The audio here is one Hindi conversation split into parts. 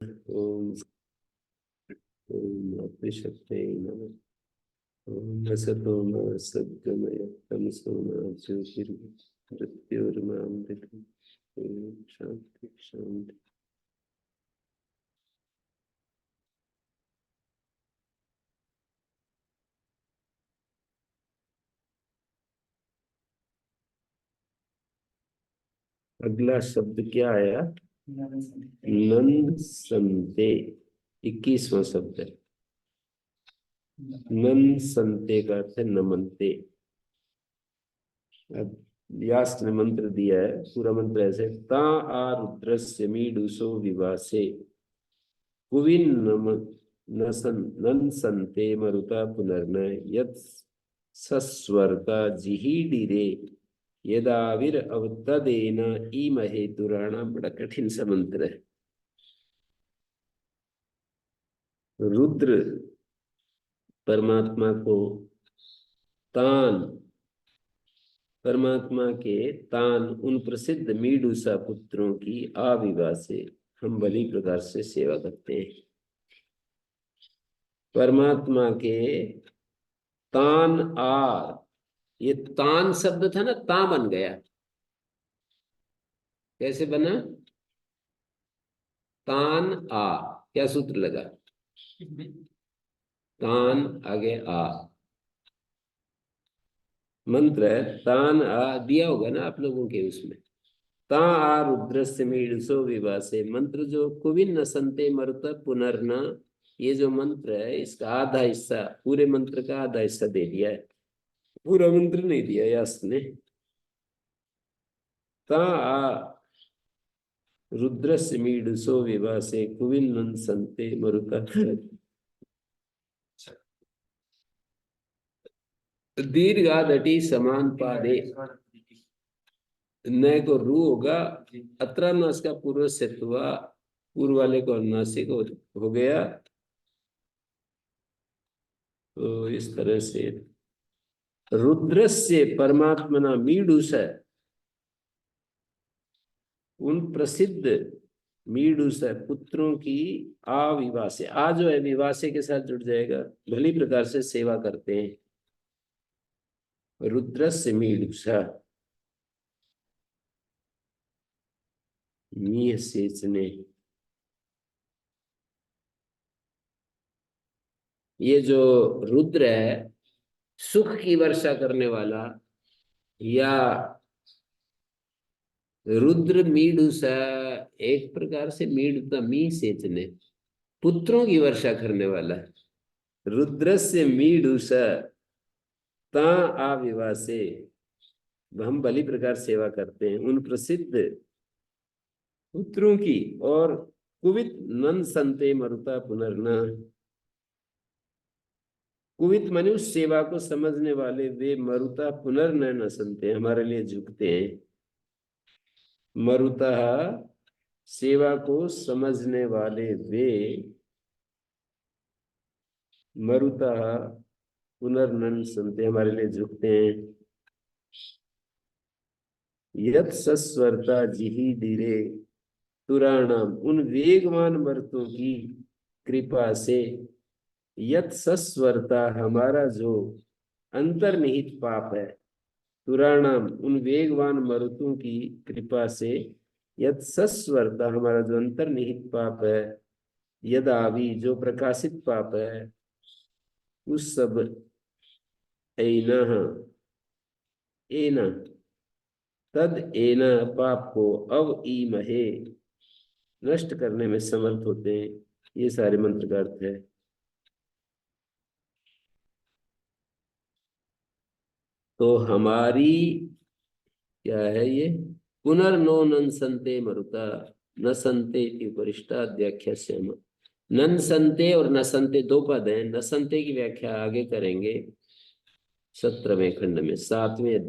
ओम ओम अतिशक्ते नमः। ओम असतो मा सद्गमय तमसो मा ज्योतिर्मृत्युर्मामृतम्। ओम शांति शांति। अगला शब्द क्या आया? नन संते। 21वां शब्द है। नन संते का अर्थ है नमनते। अब व्यास ने मंत्र दिया है, पूरा मंत्र ऐसे। ता आ रुद्रस्य मीडुसो विवासे कुविन नम नसन नन संते मरुता पुनर्न यत् सस्वर्ता जिहीडिरे यदाविर अवतदेन ईमहे तुराणा। बड़ा कठिन सा मंत्र है। रुद्र परमात्मा को तान, परमात्मा के तान उन प्रसिद्ध मीडूसा पुत्रों की आविवा से हम बलि प्रकार से सेवा करते हैं। परमात्मा के तान आर, ये तान शब्द था ना, ता बन गया। कैसे बना? तान आ, क्या सूत्र लगा? तान आगे आ, मंत्र है। तान आ दिया होगा ना आप लोगों के उसमें। ता आ रुद्रस्य मीडसो विवासे, मंत्र जो कुविन नसंते मरुत पुनर्न, ये जो मंत्र है इसका आधा हिस्सा, पूरे मंत्र का आधा हिस्सा दे दिया है, पूरा मंत्र नहीं दिया यास ने। ता आ रुद्रस्य मीडसो विवासे कुविन नसंते मरुत। दीर्घादटि समान पादे, न को रू होगा। अत्र नस का पूर्व से पूर्व वाले को नासिक हो गया। तो इस तरह से रुद्रस्य परमात्मना मीडुस, उन प्रसिद्ध मीडुस पुत्रों की आविवासे, आ जो है विवासे के साथ जुड़ जाएगा, भली प्रकार से सेवा करते हैं। रुद्रस्य मीडुस, मीह सेचने, ये जो रुद्र है सुख की वर्षा करने वाला, या रुद्र मीडुस एक प्रकार से मीड का मी सेचने, पुत्रों की वर्षा करने वाला। रुद्रस्य मीडुस ता आविवासे, हम बलि प्रकार सेवा करते हैं उन प्रसिद्ध पुत्रों की। और कुवित नन संते मरुता पुनर्न, कुवित मनुष्य सेवा को समझने वाले वे मरुता पुनर्न न संते, हमारे लिए झुकते हैं। मरुता सेवा को समझने वाले वे मरुता पुनर्नन संते, हमारे लिए झुकते हैं। यत सस्वरता जिही धीरे तुराणाम, उन वेगवान मर्तों की कृपा से। यत सस्वरता, हमारा जो अंतर्निहित पाप है। तुराणाम, उन वेगवान मरुतों की कृपा से। यत सस्वरता, हमारा जो अंतर्निहित पाप है। यदावि, जो प्रकाशित पाप है। उस सब ऐनः, एन तद एन पाप को अव ईमहे, नष्ट करने में समर्थ होते हैं। ये सारे मंत्र का अर्थ है। तो हमारी क्या है ये? पुनर्नो नंसन्ते मरुता न संते उपरिष्टाद व्याख्या श्याम। नंसन्ते और नसन्ते दो पद हैं। नसन्ते की व्याख्या आगे करेंगे 17वें खंड में, 17वें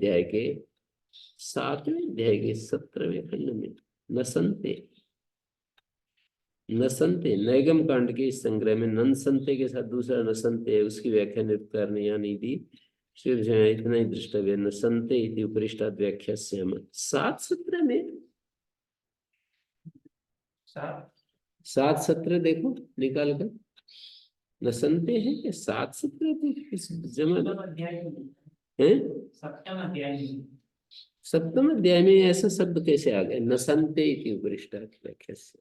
खंड में। नसन्ते, नसन्ते नैगम कांड के इस संग्रह में नंसन्ते के साथ दूसरा नसन्ते है, उसकी व्याख्या निरुक्ताकार ने यहाँ नहीं दी। इतना ही दृष्टव्य। नसन्ते इति उपरिष्टाद व्याख्या श्याम। 7:17 में सात सत्र देखो निकाल कर। नसनते हैं क्या सात सत्र थे इस जमाने हैं? सप्तम अध्याय में। सप्तम अध्याय में ऐसा शब्द कैसे आ गया? नसनते इति उपरिष्टा व्याख्या से।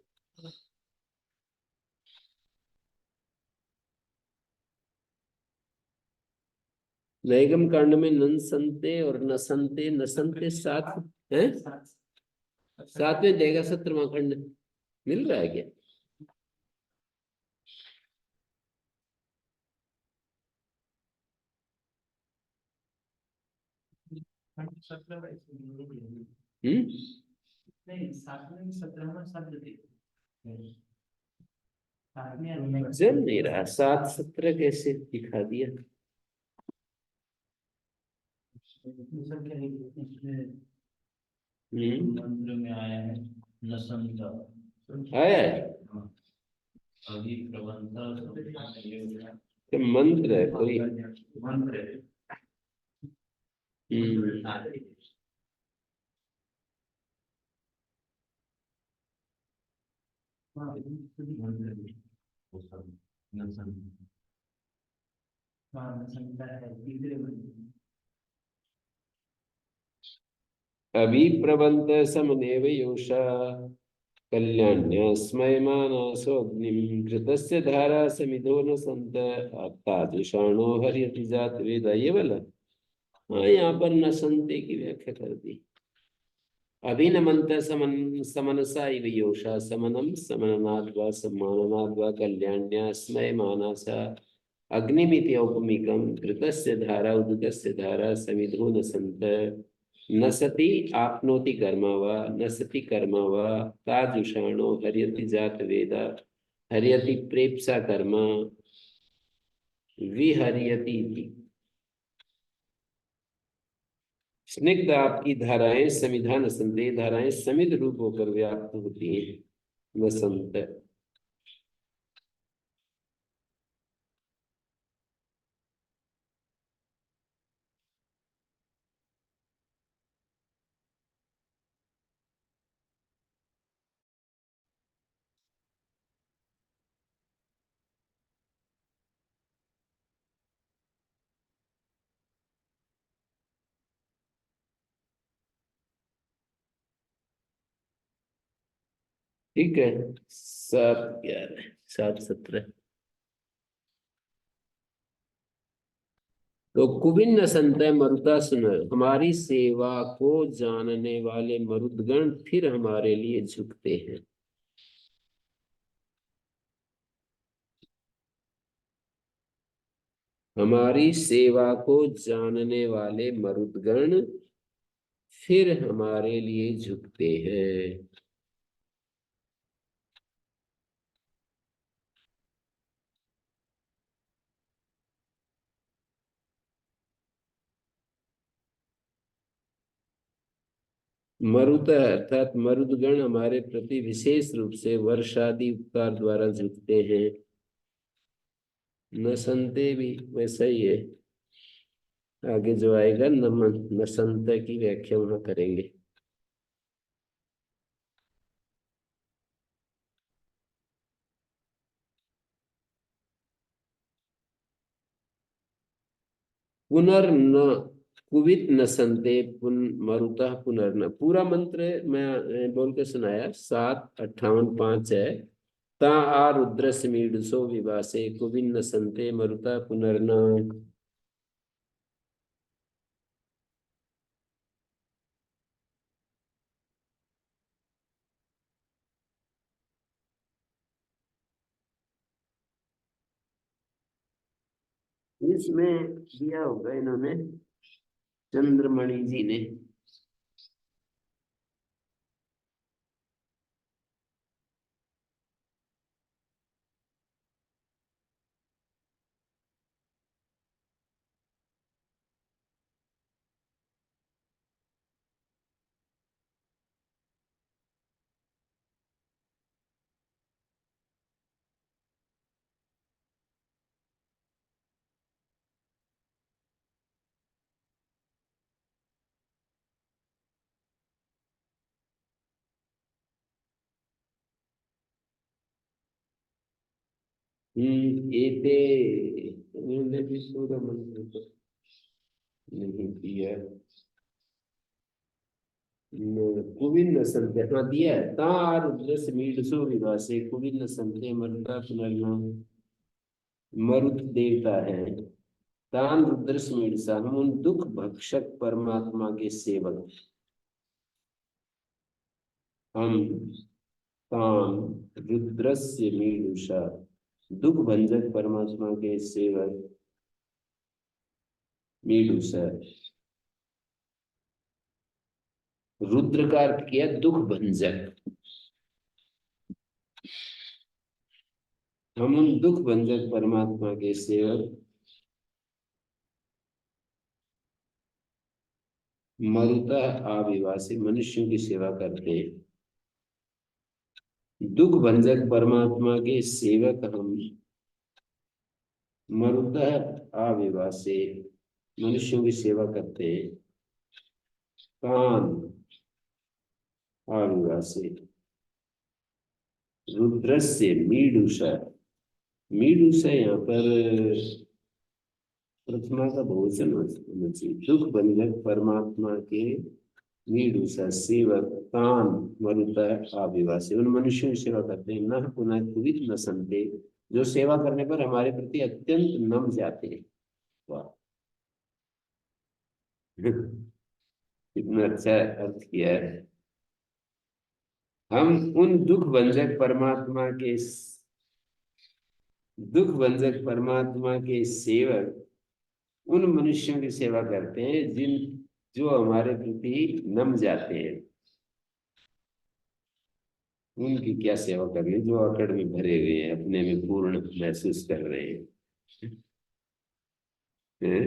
नैगम कांड में नंसनते और नसनते, नसनते सात हैं। सातवें देगा सत्रवा खंड मिल रहा है क्या? नहीं, सातवें सत्रहवां शब्द थे। जम नहीं रहा, सात सत्र कैसे दिखा दिया? मंत्र में आया है नसंत आया है अभी प्रबंध कि मंत्र है कोई? मंत्र अभिप्रबंध समनेव योषा कल्याण्यस्मै मानसोऽग्निं घृतस्य धारा समिधो न सन्त तादृशाणो हर्यति जात वेद, ये वाला। हाँ, यहाँ पर न संते की व्याख्या कर दी। अभिनमंत समन समनसा इव योषा समनम समननाद्वा सम्माननाद्वा कल्याण्यस्मै मानसा अग्निमिति औपमिकं घृतस्य धारा उदकस्य धारा समिधो न सन्त नसति आपनोति कर्मा वा नसति कर्मा वा ताजुषाणो हर्यति जात वेद हर्यति प्रेप्सा कर्म विहर्यति इति। स्निग्ध आपकी धाराएं समिधा न संत, धाराएं समिध रूप होकर व्याप्त होती हैं न संत। ठीक है, 7-11 7-17। तो कुबिन संत मरुता सुन, हमारी सेवा को जानने वाले मरुदगण फिर हमारे लिए झुकते हैं। हमारी सेवा को जानने वाले मरुदगण फिर हमारे लिए झुकते हैं। मरुत अर्थात मरुदगण हमारे प्रति विशेष रूप से वर्षादि उपकार द्वारा झुकते हैं। न संते भी वैसा ही है। आगे जो आएगा न संत की व्याख्या वहां करेंगे। पुनर्न कुवित न संते पुन मरुतः पुनर्न, पूरा मंत्र मैं बोल के सुनाया। 7:58 है। ता आ रुद्र समीडुसो विवासे कुविन न संते मरुतः पुनर्न। इसमें दिया होगा इन्होंने, चंद्रमणि जी ने। एते इन्होंने भी सूर्य मंत्र को नहीं दिया। कुविन संते हाँ दिया है। तार दस मीड सो विवासे कुविन संते मरुता पुनर्नाम मरुत देवता है। तान रुद्रस मीडसा हम उन दुख भक्षक परमात्मा के सेवक। हम तान रुद्रस्य मीडुषा दुख भंजक परमात्मा के सेवक मीडुषा। रुद्र का अर्थ किया दुख भंजक। हम उन दुख भंजक परमात्मा के सेवक मरुता आविवासी मनुष्यों की सेवा करते हैं। दुख भंजक परमात्मा के सेवक हम मरुता आविवासी मनुष्यों की सेवा करते हैं। कान आविवासी रुद्रस्य मीडुषा। मीडुषा यहाँ पर प्रथमा का बहुवचन होना चाहिए। दुख भंजक परमात्मा के मीडुषा सेवक तान मरुता आविवासी उन मनुष्यों की सेवा करते हैं। न पुनः कुवित न संते जो सेवा करने पर हमारे प्रति अत्यंत नम जाते हैं। वाह कितना अच्छा अर्थ किया है। हम उन दुख भंजक परमात्मा के सेवक उन मनुष्यों की सेवा करते हैं जिन जो हमारे प्रति नम जाते हैं। उनकी क्या सेवा करनी जो अकड़ में भरे हुए हैं अपने में पूर्ण महसूस कर रहे हैं?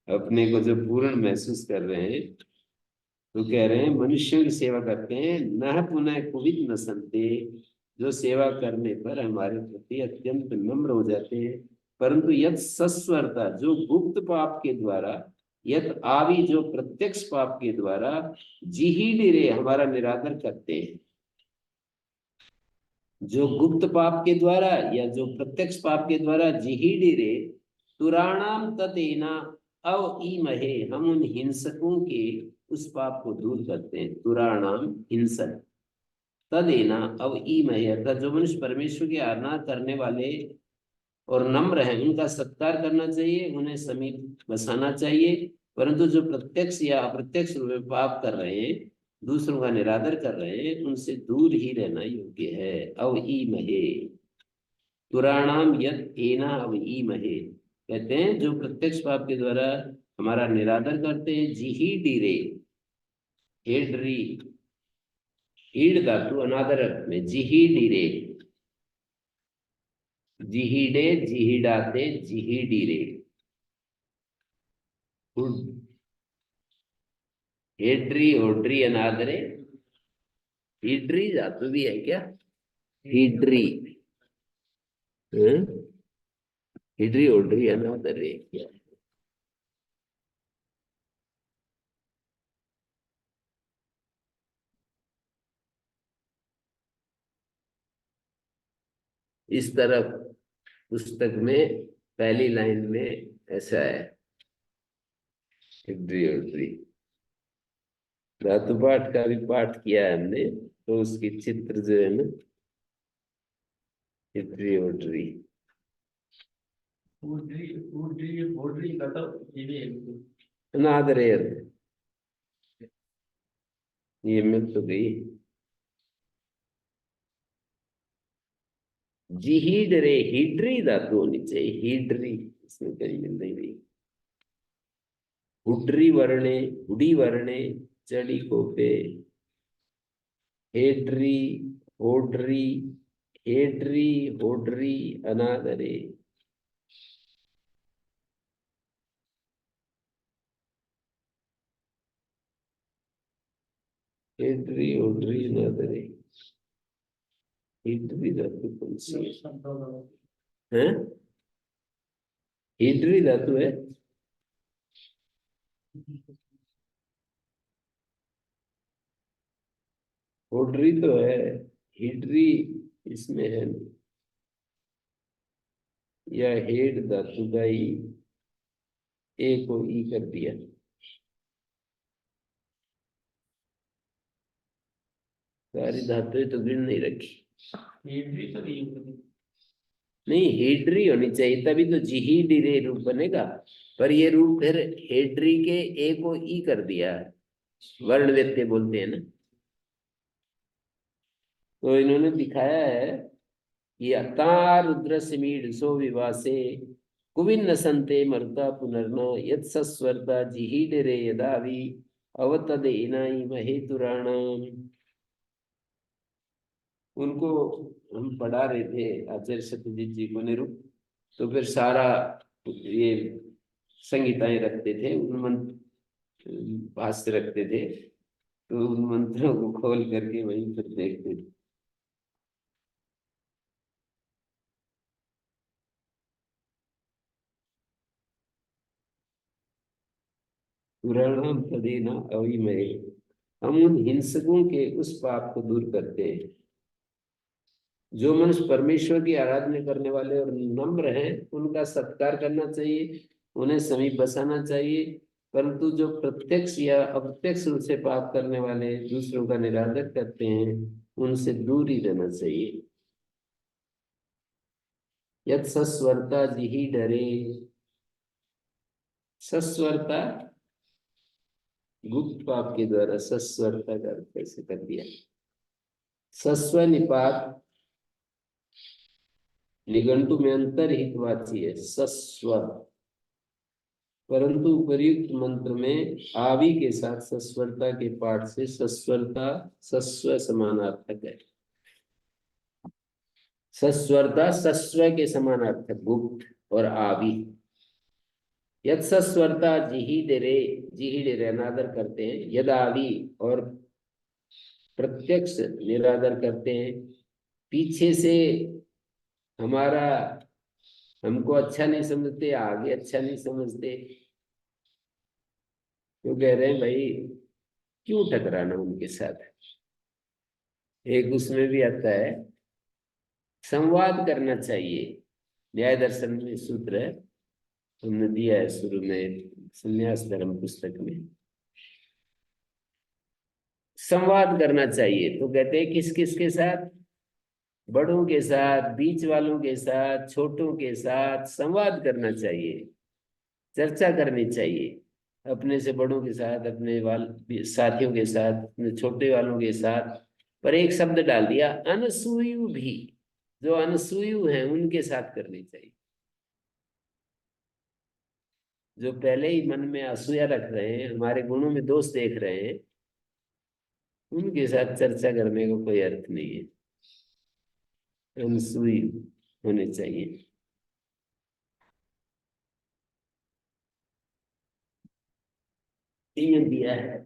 अपने को जो पूर्ण महसूस कर रहे हैं तो कह रहे हैं मनुष्यों की सेवा करते हैं। न पुनः कुवित न संते जो सेवा करने पर हमारे प्रति अत्यंत नम्र हो जाते हैं। परंतु यद सस्वरता जो गुप्त पाप के द्वारा यद आदि जो प्रत्यक्ष पाप के द्वारा जिही डिरे हमारा निरादर करते हैं। जो गुप्त पाप के द्वारा या जो प्रत्यक्ष पाप के द्वारा जिही डिरे तुराणाम ततेना अव ईमहे हम उन हिंसकों के उस पाप को दूर करते हैं। तुराणाम हिंसक तदेना अव ईमहे अर्थात जो मनुष्य परमेश्वर की आराधना करने वाले और नम्र हैं उनका सत्कार करना चाहिए उन्हें समीप बसाना चाहिए। परंतु जो प्रत्यक्ष या अप्रत्यक्ष रूप में पाप कर रहे हैं दूसरों का निरादर कर रहे हैं उनसे दूर ही रहना योग्य है। अव ईमहे तुराणाम यद एना अव ईमहे कहते हैं जो प्रत्यक्ष पाप के द्वारा हमारा निरादर करते हैं। जिही डीरे हेडरी ईड धातु अनादर अर्थ में जिही डीरे जिहीडे जिहिडाते जिहीडीरे हेड्री होड्री अनादरे हिड्री धातु भी है क्या? हिड्री हिड्री होड्री अनादरे क्या? इस तरफ पुस्तक में पहली लाइन में ऐसा है हिड्री होड्री। धातु पाठ का भी पाठ किया है हमने तो उसकी चित्र जो है ना हिड्री होड्री अनादरे ये मिल तो गई। जिहीडरे हिड्री धातु होनी चाहिए। हिड्री इसमें कहीं मिल नहीं रही। हुड्री वर्णे हुडी वर्णे चढ़ी कोपे हेड्री होड्री हेड्री होड्री अनादरे हेड्री होड्री अनादरे हिड्री धातु कौन सी है? हिड्री धातु है। होड्री तो है हिड्री इसमें है नहीं। या हेड धातु का ही ए को ई कर दिया। सारी धातुएं तो गिन नहीं रखी। हेड्री तो नहीं होगी। नहीं, हेड्री होनी चाहिए तभी तो जिही डिरे रूप बनेगा। पर ये रूप फिर हेड्री के ए को ई कर दिया, वर्ण व्यत्यय बोलते हैं ना। तो इन्होंने दिखाया है कि अता रुद्र सिमीड सो विवासे कुविन संते मरुता पुनर्न यत् सस्वर्ता जिही डिरे यदावि अवतद इनाई महेतुराणाम। उनको हम पढ़ा रहे थे आचार्य सत्यजीत जी को निरुक्त। तो फिर सारा ये संहिताएं रखते थे, उन मंत्र भाष्य रखते थे, तो उन मंत्रों को खोल करके वहीं फिर देखते थे। पुराणाम तदेना अविमये। हम उन हिंसकों के उस पाप को दूर करते हैं। जो मनुष्य परमेश्वर की आराधना करने वाले और नम्र हैं उनका सत्कार करना चाहिए, उन्हें समीप बसाना चाहिए। परंतु जो प्रत्यक्ष या अप्रत्यक्ष रूप से पाप करने वाले, दूसरों का निरादर करते हैं, उनसे दूर ही रहना चाहिए। यद सस्वरता जिहि डरे। सस्वरता गुप्त पाप के द्वारा सस्वरता का अर्थ कैसे कर दिया। सस्व निपात निघंटु में अंतरहितवाची है सस्व, परंतु उपर्युक्त मंत्र में आवि के साथ सस्वरता के पाठ से सस्वरता सस्व समानार्थक है। सस्वरता सस्व के समानार्थक गुप्त और आवि। यद सस्वरता जिही डेरे अनादर करते हैं, यद आवि और प्रत्यक्ष निरादर करते हैं। पीछे से हमारा हमको अच्छा नहीं समझते, आगे अच्छा नहीं समझते, तो कह रहे हैं भाई क्यों टकराना उनके साथ। एक उसमें भी आता है संवाद करना चाहिए। न्याय दर्शन में सूत्र है, हमने दिया है शुरू में संन्यास धर्म पुस्तक में। संवाद करना चाहिए तो कहते हैं किस किस के साथ, बड़ों के साथ, बीच वालों के साथ, छोटों के साथ संवाद करना चाहिए, चर्चा करनी चाहिए। अपने से बड़ों के साथ, अपने साथियों के साथ, अपने छोटे वालों के साथ। पर एक शब्द डाल दिया अनसूयु भी, जो अनसूयु हैं उनके साथ करनी चाहिए। जो पहले ही मन में असूया रख रहे हैं, हमारे गुणों में दोष देख रहे हैं, उनके साथ चर्चा करने का कोई अर्थ नहीं है। अनसूयु होने चाहिए। ये दिया है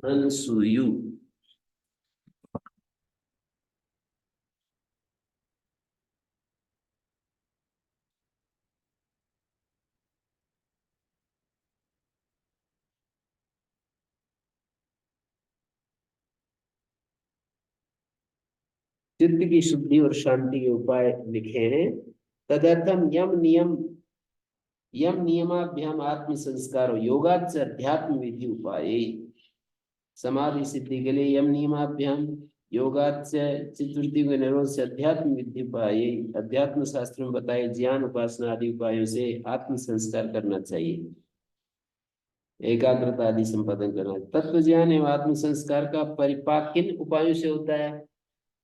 अनसूयु। चित्त की शुद्धि और शांति के उपाय लिखे हैं। तदर्थम यम नियमाभ्याम आत्म संस्कार योगाच अध्यात्म विधि उपाय। समाधि सिद्धि के लिए यम नियमाभ्याम योगाच चित्तवृत्ति के निरोध से अध्यात्म विधि उपाय, अध्यात्म शास्त्र में बताए ज्ञान उपासना आदि उपायों से आत्म संस्कार करना चाहिए, एकाग्रता आदि संपादन करना। तत्व ज्ञान एवं आत्म संस्कार का परिपाक किन उपायों से होता है,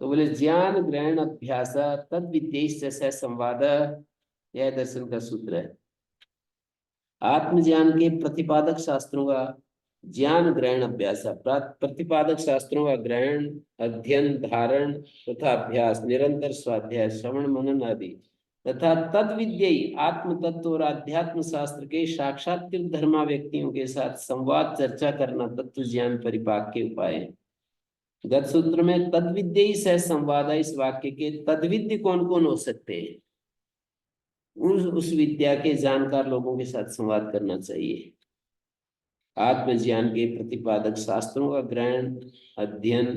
तो बोले ज्ञान ग्रहण अभ्यास तद विद्येश्च सह संवाद। यह दर्शन का सूत्र है। आत्मज्ञान के प्रतिपादक शास्त्रों का ज्ञान ग्रहण अभ्यास, प्रतिपादक शास्त्रों का ग्रहण, अध्ययन, धारण तथा अभ्यास, निरंतर स्वाध्याय, श्रवण मनन आदि, तथा तद विद्ययी आत्म तत्व और अध्यात्म शास्त्र के साक्षात्कृत धर्मा व्यक्तियों के साथ संवाद चर्चा करना तत्व ज्ञान परिपाक के उपाय है। गत सूत्र में तद्विद्यई सह संवाद, इस वाक्य के तद्विद्य कौन कौन हो सकते हैं, उस विद्या के जानकार लोगों के साथ संवाद करना चाहिए। आत्मज्ञान के प्रतिपादक शास्त्रों का ग्रहण, अध्ययन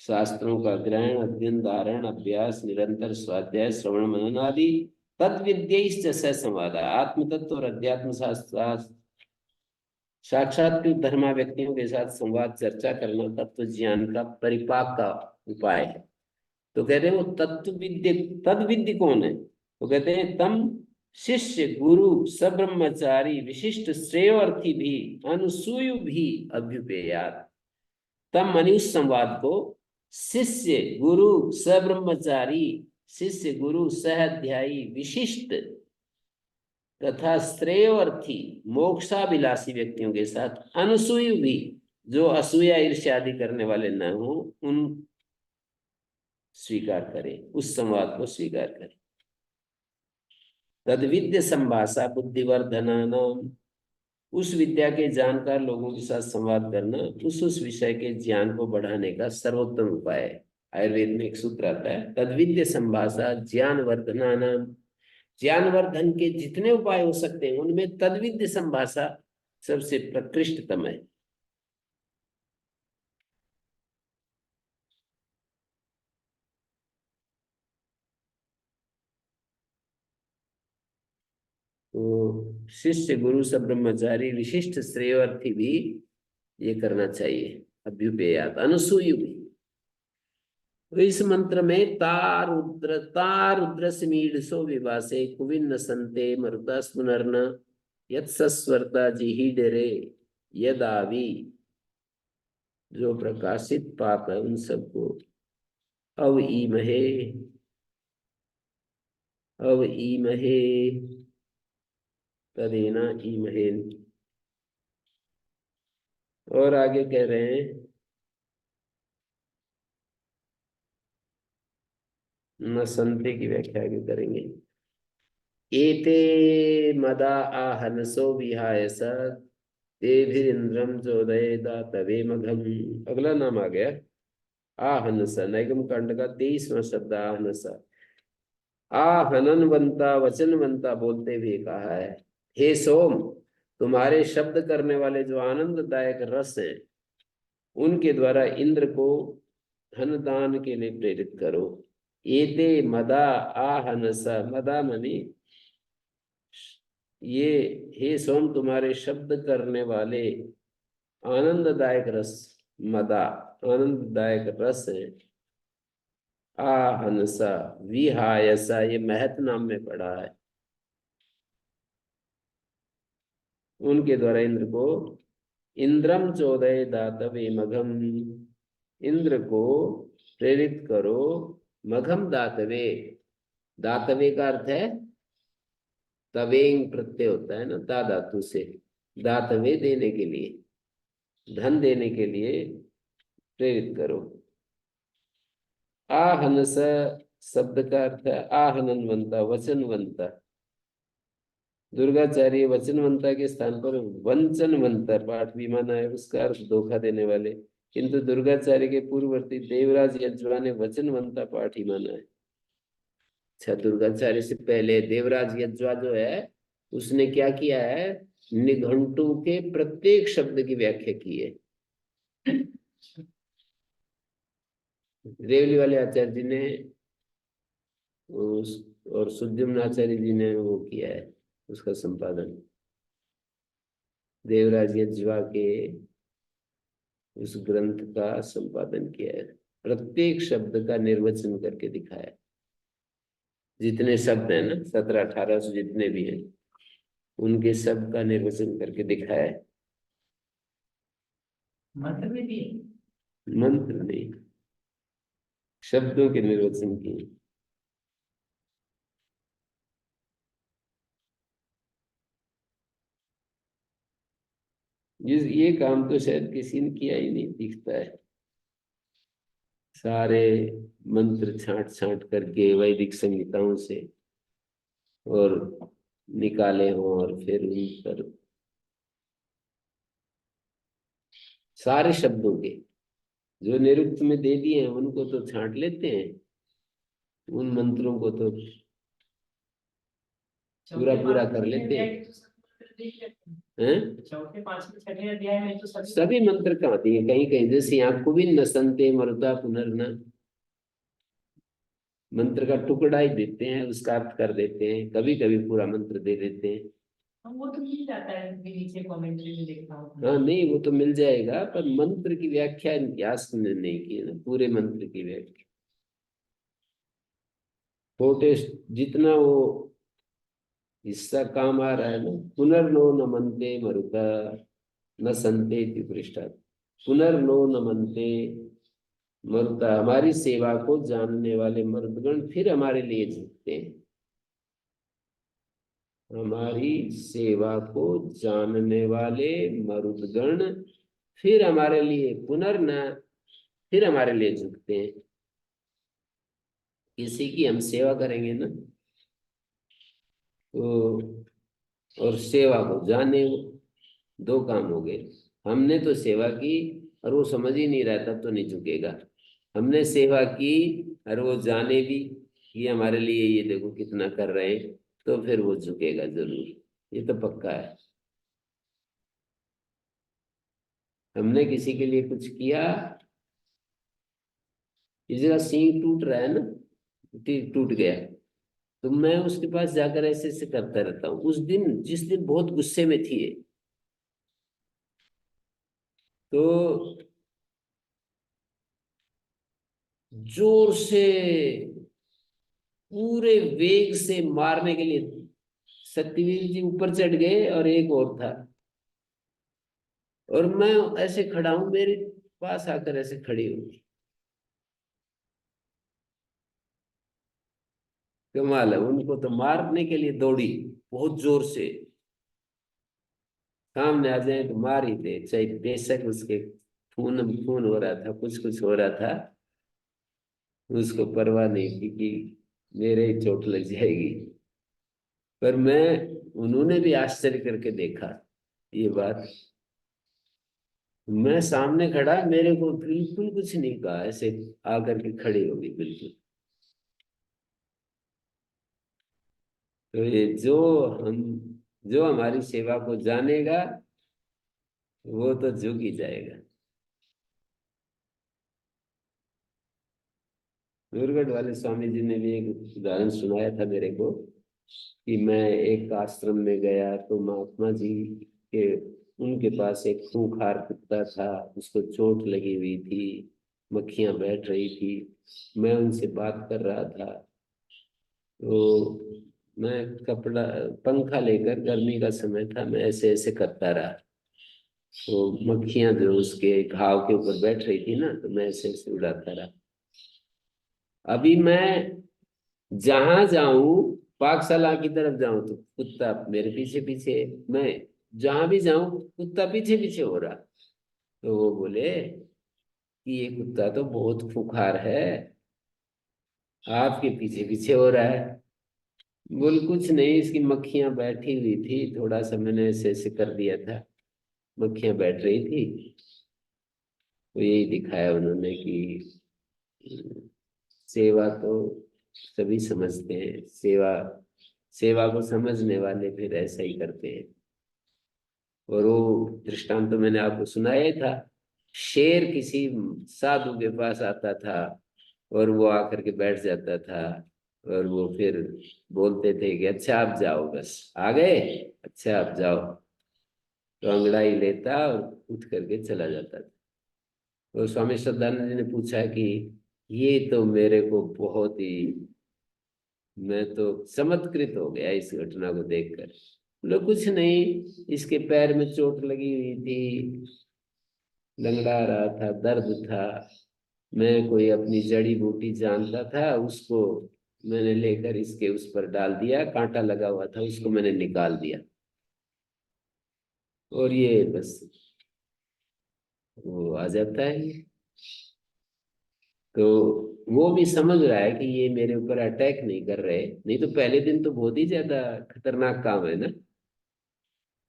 शास्त्रों का ग्रहण, अध्ययन, धारण, अभ्यास, निरंतर स्वाध्याय, श्रवण, मनन आदि तद विद्यैश्च स संवाद। आत्म तत्व और अध्यात्म शास्त्र साक्षात्कृत धर्मा व्यक्तियों के साथ संवाद चर्चा करना तत्व ज्ञान का परिपाक का उपाय है। तो कहते हैं वो तत्व विद्य, तद विद्य कौन है? तो कहते हैं तम शिष्य गुरु सब्रह्मचारी विशिष्ट श्रेयोर्थी भी अनुसूयु भी अभ्युपेयात। तम मनुष्य संवाद को शिष्य गुरु सब्रह्मचारी, शिष्य गुरु सहअध्यायी विशिष्ट तथा श्रेयोर्थी मोक्षाभिलाषी व्यक्तियों के साथ अनुसूयु भी, जो असूया ईर्ष्या आदि करने वाले न हो, उन स्वीकार करें, उस संवाद को स्वीकार करें। तद्विद्य संभाषा बुद्धिवर्धना नाम, उस विद्या के जानकार लोगों के साथ संवाद करना उस विषय के ज्ञान को बढ़ाने का सर्वोत्तम उपाय है। आयुर्वेद में एक सूत्र आता है, तद्विद्य संभाषा ज्ञान वर्धना नाम। ज्ञान वर्धन के जितने उपाय हो सकते हैं उनमें तद्विद्य संभाषा सबसे प्रकृष्टतम है। तो शिष्य गुरु सब ब्रह्मचारी विशिष्ट श्रेयोर्थी भी ये करना चाहिए, अभ्युपेयात अनुसूयु भी। तो इस मंत्र में तारुद्र समीडसो विभासे कुविन्न संते मरुता स्पुनर्न यत्सस्वर्ता जिहिडरे यदावि, जो प्रकाशित पाप है उन सबको अव ईमहे, अव ईमहे तदेना ईमहे। और आगे कह रहे हैं न संते की व्याख्या आगे करेंगे। एते मदा आहनसो विहाय तेभिरिंद्रम चोदयेदा तवे मघम। अगला नाम आ गया आहनस, नैगम कांड का 23वां शब्द आहनस। आहननवंता वचनवंता बोलते हुए कहा है, हे सोम, तुम्हारे शब्द करने वाले जो आनंददायक रस हैं उनके द्वारा इंद्र को धन दान के लिए प्रेरित करो। एते मदा आहनस, मदा मनी ये, हे सोम तुम्हारे शब्द करने वाले आनंददायक रस, मदा आनंददायक रस है। आहनसा विहायसा, ये महत नाम में पढ़ा है, उनके द्वारा इंद्र को इंद्रम चोदय दातवे मघम, इंद्र को प्रेरित करो मघम दातवे। दातवे का अर्थ है तवेंग प्रत्यय होता है ना, दा धातु से, दातवे देने के लिए, धन देने के लिए प्रेरित करो। आहनस शब्द का अर्थ है आहननवंता, वचनवंता। दुर्गाचार्य वचनवंता के स्थान पर वंचनवंता पाठ भी माना है, उसका अर्थ धोखा देने वाले, किंतु दुर्गाचार्य के पूर्ववर्ती देवराज यज्वा ने वचनवंता पाठ ही माना है। अच्छा, दुर्गाचार्य से पहले देवराज यज्वा जो है उसने क्या किया है, निघंटु के प्रत्येक शब्द की व्याख्या की है। रेवली वाले आचार्य जी ने और सुद्युम्न आचार्य जी ने वो किया है, उसका संपादन। देवराज यज्वा के उस ग्रंथ का संपादन किया है, प्रत्येक शब्द का निर्वचन करके दिखाया। जितने शब्द हैं ना, 1700-1800 जितने भी हैं, उनके शब्द का निर्वचन करके दिखाया है। मंत्र में भी मंत्र नहीं, शब्दों के निर्वचन किए। ये काम तो शायद किसी ने किया ही नहीं दिखता है। सारे मंत्र छांट छांट करके वैदिक संहिताओं से और निकाले हों, और फिर उन पर सारे शब्दों के जो निरुक्त में दे दिए हैं उनको तो छांट लेते हैं, उन मंत्रों को तो पूरा पूरा कर लेते हैं। हैं? चौथे पांचवें छठे अध्याय में तो सभी मंत्र कहाँ दिए? कहीं कहीं जैसे यहाँ कुबिन नसंते मरुदा पुनर्न, मंत्र का टुकड़ा ही देते हैं, उसका अर्थ कर देते हैं, कभी कभी पूरा मंत्र दे देते हैं। वो तो मिल जाता है, नीचे कमेंट्री में देखता हूँ। हाँ नहीं, वो तो मिल जाएगा, पर मंत्र की व्याख्या व्यास ने नहीं की है ना, पूरे मंत्र की व्याख्या। छोटे जितना वो हिस्सा काम आ रहा है ना, पुनर्नो न मनते मरुता न संते इति पृष्ठात्। पुनर्नो न मनते मरुता, हमारी सेवा को जानने वाले मर्दगण फिर हमारे लिए झुकते हैं। हमारी सेवा को जानने वाले मरुदगण फिर हमारे लिए पुनर्न, फिर हमारे लिए झुकते हैं। किसी की हम सेवा करेंगे ना, तो और सेवा को जाने, वो दो काम हो गए। हमने तो सेवा की और वो समझ ही नहीं रहा, तब तो नहीं झुकेगा। हमने सेवा की और वो जाने भी कि हमारे लिए ये देखो कितना कर रहे हैं, तो फिर वो झुकेगा जरूर, ये तो पक्का है। हमने किसी के लिए कुछ किया, इस जगह सींग टूट रहा है ना, टूट गया, तो मैं उसके पास जाकर ऐसे ऐसे करता रहता हूँ। उस दिन जिस दिन बहुत गुस्से में थी ये, तो जोर से पूरे वेग से मारने के लिए सत्यवीर जी ऊपर चढ़ गए और एक और था, और मैं ऐसे खड़ा हूं, मेरे पास आकर ऐसे खड़ी हुई। कमाल है, उनको तो मारने के लिए दौड़ी बहुत जोर से, सामने आ जाए तो मार ही दे, चाहे बेशक उसके खून खून हो रहा था, कुछ कुछ हो रहा था, उसको परवाह नहीं थी कि मेरे ही चोट लग जाएगी। पर मैं, उन्होंने भी आश्चर्य करके देखा ये बात। मैं सामने खड़ा, मेरे को बिल्कुल कुछ नहीं कहा, ऐसे आकर के खड़ी होगी बिल्कुल। तो ये हम जो हमारी सेवा को जानेगा, वो तो झुक ही जाएगा। नूरगढ़ वाले स्वामी जी ने भी एक उदाहरण सुनाया था मेरे को, कि मैं एक आश्रम में गया तो महात्मा जी के, उनके पास एक खूंखार कुत्ता था, उसको चोट लगी हुई थी, मक्खियां बैठ रही थी। मैं उनसे बात कर रहा था, तो मैं कपड़ा पंखा लेकर, गर्मी का समय था, मैं ऐसे ऐसे करता रहा, तो मक्खियां जो उसके घाव के ऊपर बैठ रही थी ना, तो मैं ऐसे ऐसे उड़ाता रहा। अभी मैं जहां जाऊं, पाकशाला की तरफ जाऊं, तो कुत्ता मेरे पीछे पीछे, मैं जहां भी जाऊं कुत्ता पीछे पीछे हो रहा। तो वो बोले कि ये कुत्ता तो बहुत खुखार है, आपके पीछे पीछे हो रहा है। बोल कुछ नहीं, इसकी मक्खियां बैठी हुई थी, थोड़ा सा मैंने ऐसे ऐसे कर दिया था, मक्खियां बैठ रही थी। तो यही दिखाया उन्होंने कि सेवा तो सभी समझते हैं, सेवा सेवा को समझने वाले फिर ऐसा ही करते हैं। और वो दृष्टांत तो मैंने आपको सुनाया ही था। शेर किसी साधु के पास आता था और वो आकर के बैठ जाता था, और वो फिर बोलते थे कि अच्छा आप जाओ, बस आ गए, अच्छा आप जाओ, तो अंगड़ाई लेता और उठ करके चला जाता था। तो स्वामी श्रद्धानंद जी ने पूछा कि ये तो मेरे को बहुत ही, मैं तो चमत्कृत हो गया इस घटना को देखकर। बोले कुछ नहीं, इसके पैर में चोट लगी हुई थी, लंगड़ा रहा था, दर्द था, मैं कोई अपनी जड़ी बूटी जानता था, उसको मैंने लेकर इसके उस पर डाल दिया, कांटा लगा हुआ था, उसको मैंने निकाल दिया, और ये बस वो आ जाता है ये। तो वो भी समझ रहा है कि ये मेरे ऊपर अटैक नहीं कर रहे, नहीं तो पहले दिन तो बहुत ही ज्यादा खतरनाक काम है ना।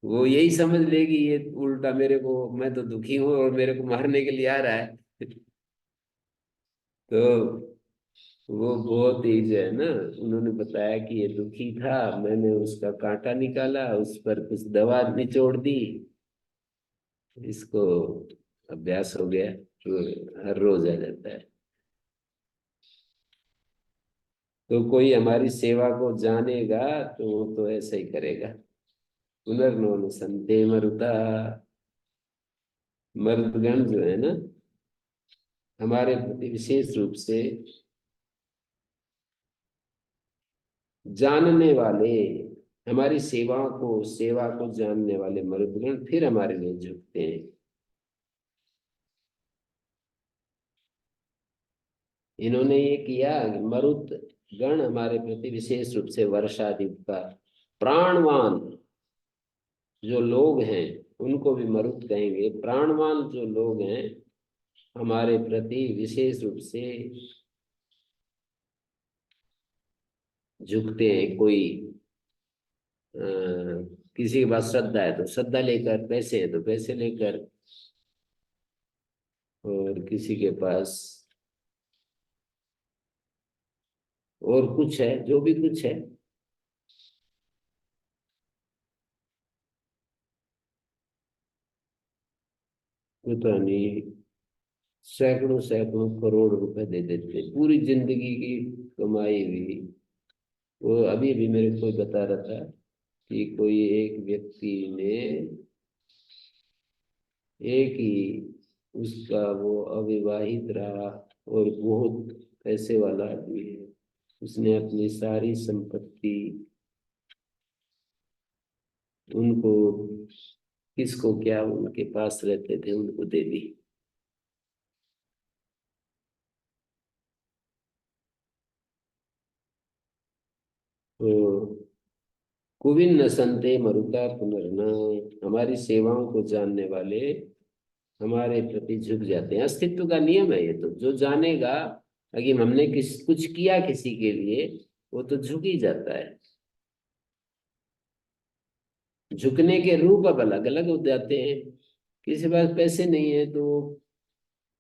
वो यही समझ लेगी ये उल्टा मेरे को, मैं तो दुखी हूँ और मेरे को मारने के लिए आ रहा है। तो वो बहुत ही जो है ना, उन्होंने बताया कि ये दुखी था, मैंने उसका कांटा निकाला, उस पर कुछ दवा निचोड़ दी, इसको अभ्यास हो गया तो हर रोज आ जाता है। तो कोई हमारी सेवा को जानेगा तो वो तो ऐसा ही करेगा। पुनर्नोन संते मरुता। मर्दगण जो है ना, हमारे प्रति विशेष रूप से जानने वाले, हमारी सेवा को जानने वाले मर्दगण फिर हमारे लिए झुकते हैं। इन्होंने ये किया कि मरुत गण हमारे प्रति विशेष रूप से वर्षादि का प्राणवान जो लोग हैं उनको भी मरुत कहेंगे। प्राणवान जो लोग हैं हमारे प्रति विशेष रूप से झुकते हैं। कोई अ, किसी के पास श्रद्धा है तो श्रद्धा लेकर, पैसे है तो पैसे लेकर, और किसी के पास और कुछ है, जो भी कुछ है। पता नहीं, सैकड़ों सैकड़ों करोड़ रुपए दे देते, पूरी जिंदगी की कमाई हुई। वो अभी भी मेरे को कोई बता रहा था कि कोई एक व्यक्ति ने एक ही, उसका वो अविवाहित रहा और बहुत पैसे वाला आदमी है, उसने अपनी सारी संपत्ति उनको, किसको क्या, उनके पास रहते थे उनको दे दी। तो कुविन न संते मरुता पुनर्न, हमारी सेवाओं को जानने वाले हमारे प्रति झुक जाते हैं। अस्तित्व का नियम है ये तो, जो जानेगा अगर हमने कुछ किया किसी के लिए, वो तो झुक ही जाता है। झुकने के रूप अब अलग अलग हो जाते हैं। किसी के पास पैसे नहीं है तो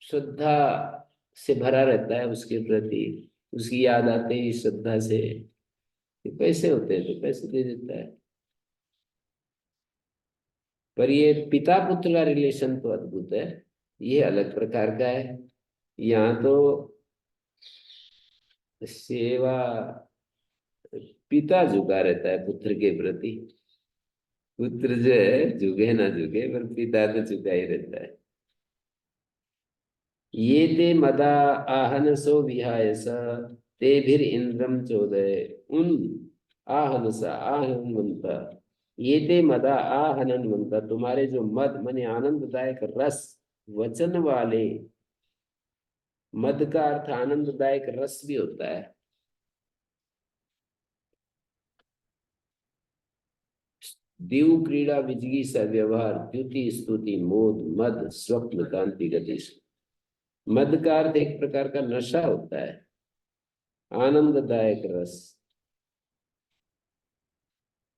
श्रद्धा से भरा रहता है उसके प्रति, उसकी याद आते ही श्रद्धा से, कि पैसे होते हैं तो पैसे दे देता है। पर ये पिता पुत्र का रिलेशन तो अद्भुत है, ये अलग प्रकार का है। यहाँ तो सेवा, पिता झुका रहता है पुत्र के प्रति, पुत्र जो है झुके ना झुके पर पिता तो झुका ही रहता है। ये ते मदा आहन सो विहाय स ते भीर इंद्रम चोदय। उन आहन सा आहनवंता, ये ते मदा आहनवंता, तुम्हारे जो मद माने आनंददायक रस वचन वाले, मद का अर्थ आनंददायक रस भी होता है। दीव क्रीड़ा विजगी सा व्यवहार द्युति स्तुति मोद मद स्वप्न कांति गति। मद का अर्थ एक प्रकार का नशा होता है, आनंददायक रस।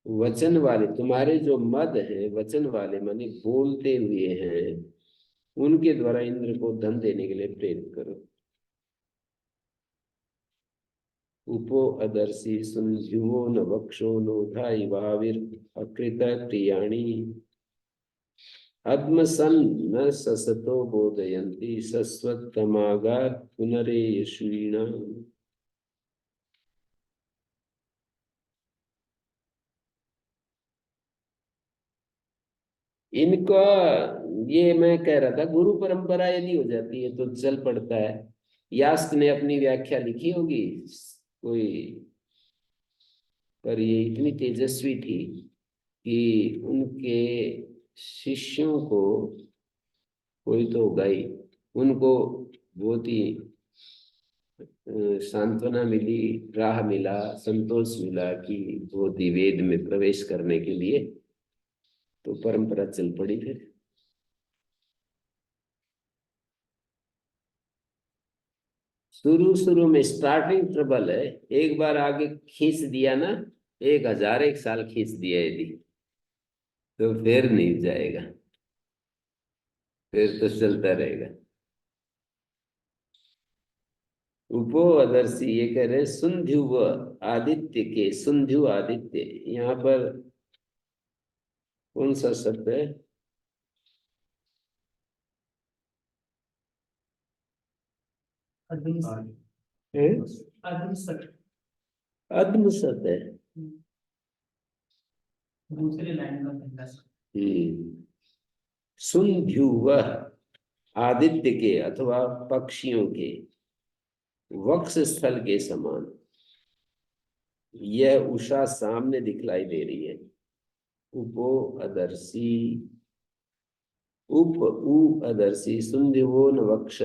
वचन वाले, तुम्हारे जो मद है वचन वाले माने बोलते हुए हैं, उनके द्वारा इंद्र को धन देने के लिए प्रेरित करो। उपो अदर्शी सुनजुवो न वक्षो नोधा इवाविर अकृत क्रियाणि अद्मसन न ससतो बोधयन्ति सस्वत्तमागात् पुनरेयश्विना। इनका, ये मैं कह रहा था, गुरु परंपरा यदि हो जाती है तो चल पड़ता है। यास्क ने अपनी व्याख्या लिखी होगी कोई, पर ये इतनी तेजस्वी थी कि उनके शिष्यों को, कोई तो होगा ही, उनको बहुत ही सांत्वना मिली, राह मिला, संतोष मिला कि बहुत ही वेद में प्रवेश करने के लिए, तो परंपरा चल पड़ी फिर। शुरू शुरू में स्टार्टिंग ट्रबल है, एक बार आगे खींच दिया ना, 1001 साल खींच दिया यदि, तो फिर नहीं जाएगा, फिर तो चलता रहेगा। उपो अदर्शी ये कह रहे सुंध्यु व आदित्य के, सुंध्यु आदित्य, यहाँ पर कौन सा शब्द है? अद्मसत है। दूसरे लाइन का पहला सुंध्यु व आदित्य के अथवा पक्षियों के वक्ष स्थल के समान यह उषा सामने दिखलाई दे रही है। उपो अदर्शी, उप उ अदर्शी, सुंध्युवो न वक्ष,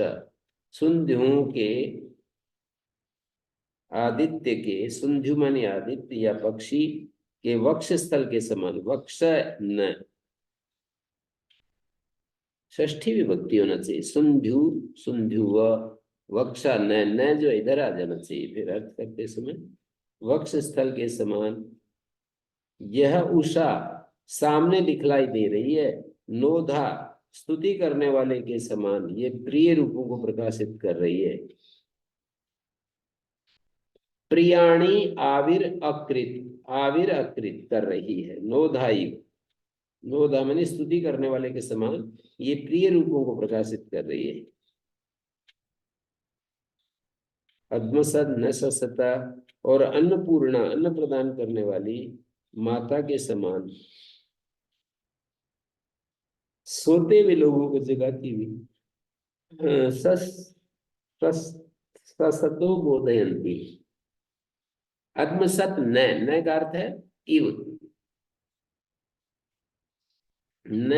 सुंध्युओं के, आदित्य के, सुंध्यु माने आदित्य या पक्षी के वक्ष स्थल के समान, वक्ष न षष्ठी विभक्ति होना चाहिए, सुंध्यु सुंध्यु व वक्षा न जो इधर आ जाना चाहिए फिर अर्थ करते समय, वक्ष स्थल के समान यह उषा सामने दिखलाई दे रही है। नोधा स्तुति करने वाले के समान ये प्रिय रूपों को प्रकाशित कर रही है। प्रियाणी आविर अकृत, आविर अकृत कर रही है। नोधाई, नोधा माने स्तुति करने वाले के समान ये प्रिय रूपों को प्रकाशित कर रही है। अद्मसद न ससता, और अन्नपूर्णा अन्न प्रदान करने वाली माता के समान सोते हुए लोगों को जगाती हुई। सस सस ससतो बोधयंती। अद्मसत न का अर्थ है इव, न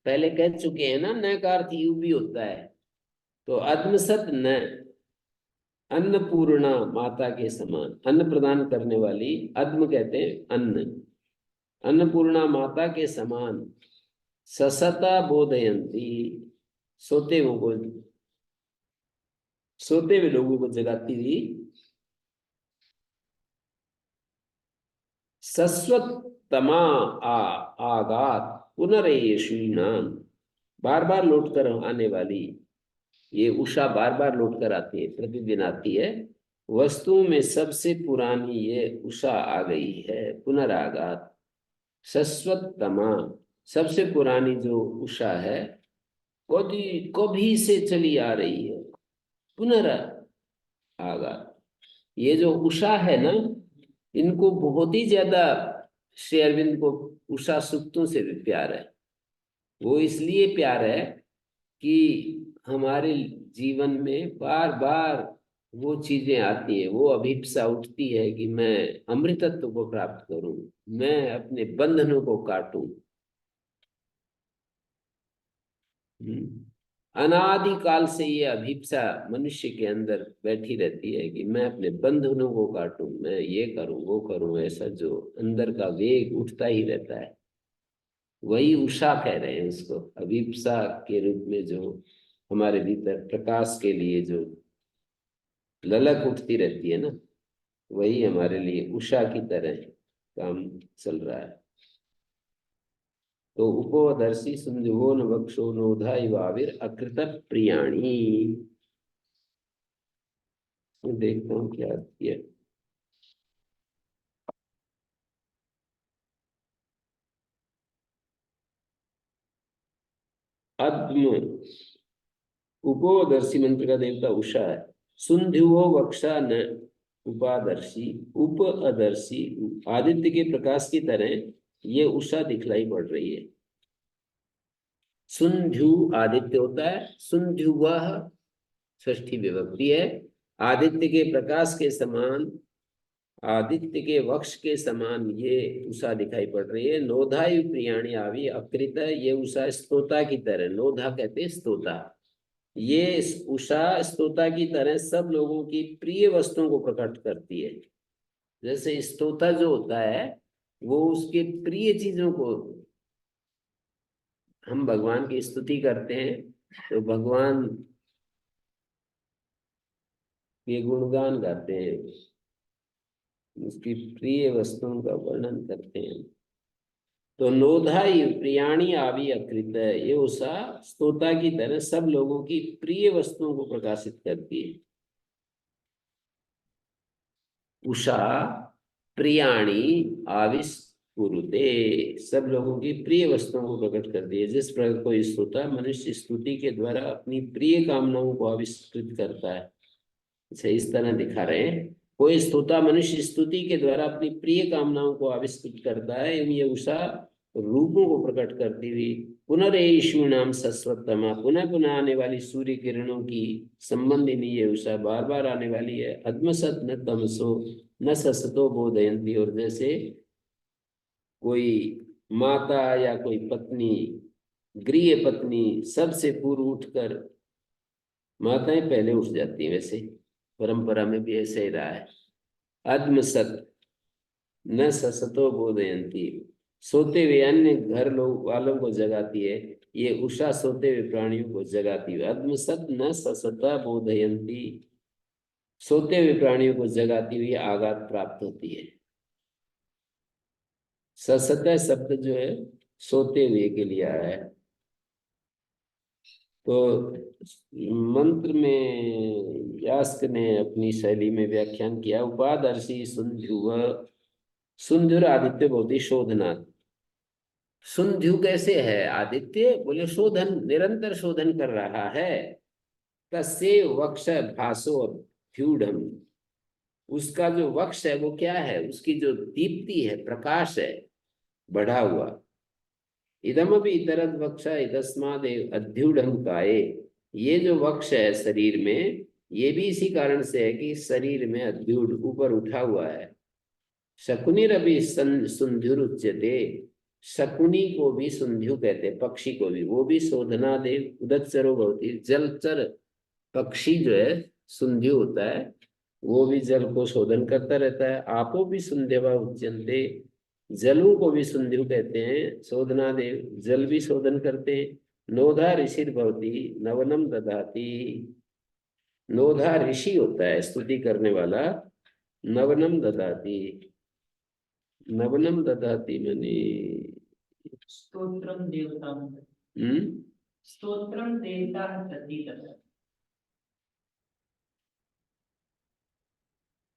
पहले कह चुके हैं ना, न का अर्थ यू भी होता है। तो अद्मसत न, अन्नपूर्णा माता के समान, अन्न प्रदान करने वाली, अद्म कहते हैं अन्न, अन्नपूर्णा माता के समान ससता बोधयंती, सोते हुए लोगों को जगाती हुई। सस्वतमा आगात पुनरेषीणाम, बार बार लौट कर आने वाली ये उषा, बार बार लौट कर आती है, प्रतिदिन आती है। वस्तुओं में सबसे पुरानी ये उषा आ गई है, पुनरागात। सस्वतमा सबसे पुरानी जो उषा है, कभी से चली आ रही है, पुनरागात। ये जो उषा है ना, इनको बहुत ही ज्यादा श्री अरविंद को उषा सूक्तों से भी प्यार है। वो इसलिए प्यार है कि हमारे जीवन में बार बार वो चीजें आती है, वो अभिप्सा उठती है कि मैं अमृतत्व को प्राप्त करूं, मैं अपने बंधनों को काटूं। अनादिकाल से ये अभिप्सा मनुष्य के अंदर बैठी रहती है कि मैं अपने बंधनों को काटूं, मैं ये करूं वो करूं, ऐसा जो अंदर का वेग उठता ही रहता है, वही उषा कह रहे हैं उसको। अभिप्सा के रूप में जो हमारे भीतर प्रकाश के लिए जो ललक उठती रहती है ना, वही हमारे लिए उषा की तरह काम चल रहा है। तो उपोदर्शी सुंदुवो न वक्षो नोधा इवाविर अकृत प्रियाणी। देखता हूँ क्या किया। अद्म, उपोदर्शी मंत्र का देवता उषा है। सुंध्युवो वक्षा न उपादर्शी, उप अदर्शी आदित्य के प्रकाश की तरह ये उषा दिखलाई पड़ रही है। सुंध्यु आदित्य होता है, सुंध्यु वह षष्ठी विभक्ति है। आदित्य के प्रकाश के समान, आदित्य के वक्ष के समान ये उषा दिखाई पड़ रही है। नोधा यु प्रियाणी आवी अकृत, ये उषा स्तोता की तरह, नोधा कहते हैं स्तोता, ये उषा स्तोता की तरह सब लोगों की प्रिय वस्तुओं को प्रकट करती है। जैसे स्तोता जो होता है वो उसके प्रिय चीजों को, हम भगवान की स्तुति करते हैं तो भगवान के गुणगान गाते हैं, उसकी प्रिय वस्तुओं का वर्णन करते हैं। तो नोधाई प्रियाणी आवी अकृत, ये उषा स्तोता की तरह सब लोगों की प्रिय वस्तुओं को प्रकाशित करती है। उषा प्रियाणी आविष्कुरुते, सब लोगों की प्रिय वस्तुओं को प्रकट करती है। जिस प्रकार कोई स्तुता मनुष्य स्तुति के द्वारा अपनी प्रिय कामनाओं को आविष्कृत करता है। अच्छा, इस तरह दिखा रहे हैं, कोई स्तुता मनुष्य स्तुति के द्वारा अपनी प्रिय कामनाओं को आविष्कृत करता है एवं ये उषा रूपों को प्रकट करती हुई पुनरेषु नाम सस्वतमा, पुनः पुनः आने वाली सूर्य किरणों की संबंधिनी ये उषा बार बार आने वाली है। अद्मसत न तमसो न ससतो बोधयंती, और जैसे कोई माता या कोई पत्नी, गृह पत्नी सबसे पूर्व उठकर, माताएं पहले उठ जाती हैं, वैसे परंपरा में भी ऐसे ही रहा है। अद्मसत न ससतो बोधयंती, सोते हुए अन्य घर लोग वालों को जगाती है, ये उषा सोते हुए प्राणियों को जगाती है। अद्मसत न ससता बोधयंती, सोते हुए प्राणियों को जगाती हुई आघात प्राप्त होती है। ससत शब्द जो है सोते हुए के लिए आया है। तो मंत्र में यास्क ने अपनी शैली में व्याख्यान किया, उपादर्शी सुंध्युव, सुंध्युर आदित्य भवति शोधनात्। सुंध्यु कैसे है आदित्य, बोले शोधन, निरंतर शोधन कर रहा है। तस्य वक्ष भासो द्यूढ़, उसका जो वक्ष है वो क्या है, उसकी जो दीप्ति है, प्रकाश है, बढ़ा हुआ। इदमपि इतरद वक्ष इतस्माद अद्यूढ़ काये, ये जो वक्ष है शरीर में, ये भी इसी कारण से है कि शरीर में अद्यूढ़ ऊपर उठा हुआ है। शकुनिरपि सुंध्युरुच्यते, शकुनी को भी सुंध्यु कहते, पक्षी को भी, वो भी शोधना देव उदच्चरो भवति, जलचर पक्षी जो है सुंध्यु होता है, वो भी जल को शोधन करता रहता है। आपो भी सुंध्यवा उच्यन्ते, जलों को भी सुंध्यु कहते हैं, शोधना देव, जल भी शोधन करते हैं। नोधा ऋषिर भवति नवनम ददाति, नोधा ऋषि होता है स्तुति करने वाला, नवनम ददाति, नवनम ददाति मैंने स्तोत्रम देवता, हम्म, स्तोत्रम देवता प्रति ददाति।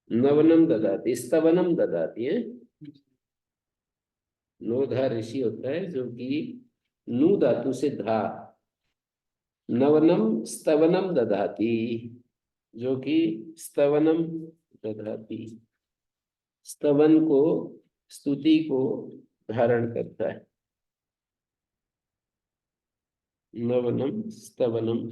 नवनम ददाति, स्तवनम ददाति है। नोधा ऋषि होता है जो कि नु धातु से धा, नवनम स्तवनम दधाति, जो कि स्तवनम दधाति, स्तवन को, स्तुति को धारण करता है। नवनम स्तवनम,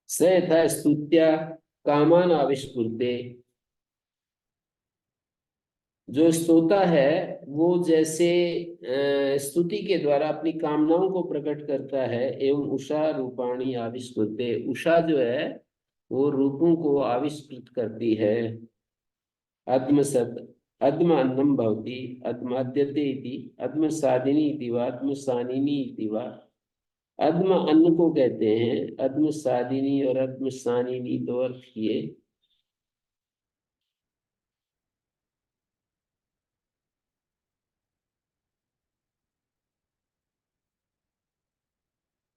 स यथा स्तुत्या कामान आविष्कुर्ते, जो स्तोता है वो जैसे स्तुति के द्वारा अपनी कामनाओं को प्रकट करता है। एवं उषा रूपाणी आविष्कुर्ते, उषा जो है वो रूपों को आविष्कृत करती है। आत्मसत अद्म अन्नम भवति अद्माद्यते इति, अद्म साधिनी इति वा अद्म सानिनी इति वा। अद्म अन्न को कहते हैं, अद्म साधिनी और अद्म सानिनी दो अर्थ किए।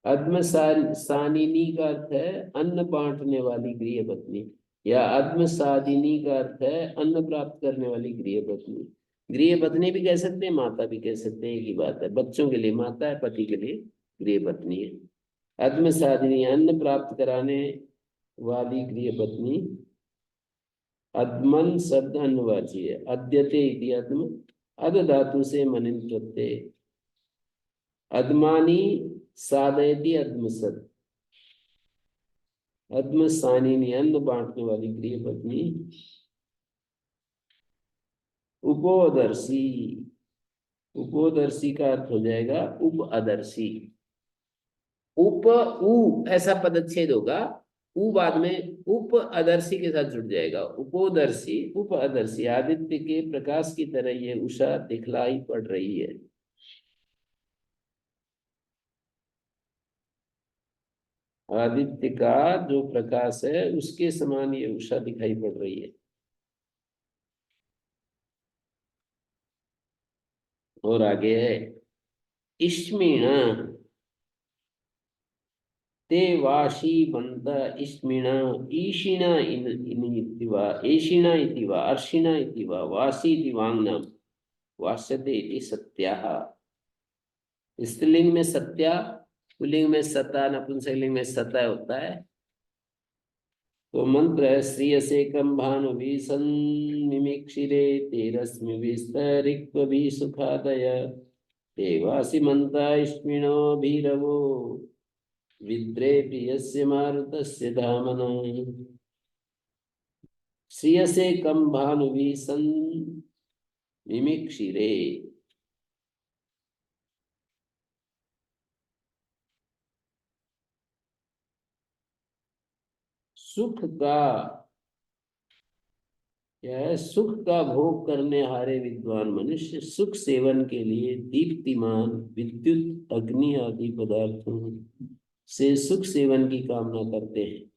अद्म सानिनी का अर्थ है अन्न बांटने वाली गृह पत्नी, या अद्म साधिनी का अर्थ है अन्न प्राप्त करने वाली गृह पत्नी। गृह पत्नी भी कह सकते हैं, माता भी कह सकते हैं, एक ही बात है। बच्चों के लिए माता है, पति के लिए गृह पत्नी है। अद्म साधिनी अन्न प्राप्त कराने वाली गृह पत्नी। अद्मन शब्द अन्नवाची है, अद्यते इति अद्म, अद धातु से मनिन प्रत्यय, अद्मानी साधयति अद्मसत, अद्म सानिनी अन्न बांटने वाली गृह पत्नी। उपोदर्शी, उपोदर्शी का अर्थ हो जाएगा उपअदर्शी। उप उ ऐसा पदच्छेद होगा, उ बाद में उप अदर्शी के साथ जुड़ जाएगा। उपोदर्शी उप अदर्शी, आदित्य के प्रकाश की तरह ये उषा दिखलाई पड़ रही है। आदित्य का जो प्रकाश है उसके समान ये उषा दिखाई पड़ रही है। और आगे है इष्मिण ते वाशी बंत इष्मिण ईशिण इति वा एशिण इति वा अर्शिण इति वा वासी इति वांग्नाम वास्यते इति सत्याः। स्त्रीलिंग में सत्या, पुल्लिंग में सता, नपुंसकलिंग में सता होता है। तो मंत्र है श्रियसेकं भानुभिः सन्मिमिक्षिरे ते रश्मि विस्तरिक्त्वभिः सुखादय देवासिमन्ता इष्मिणोभिरवो विद्रे प्रियस्य मारुतस्य धामना। श्रियसेकं भानुभिः सन्मिमिक्षिरे, सुख का यह सुख का भोग करने हारे विद्वान मनुष्य सुख सेवन के लिए दीप्तिमान विद्युत अग्नि आदि पदार्थों से सुख सेवन की कामना करते हैं।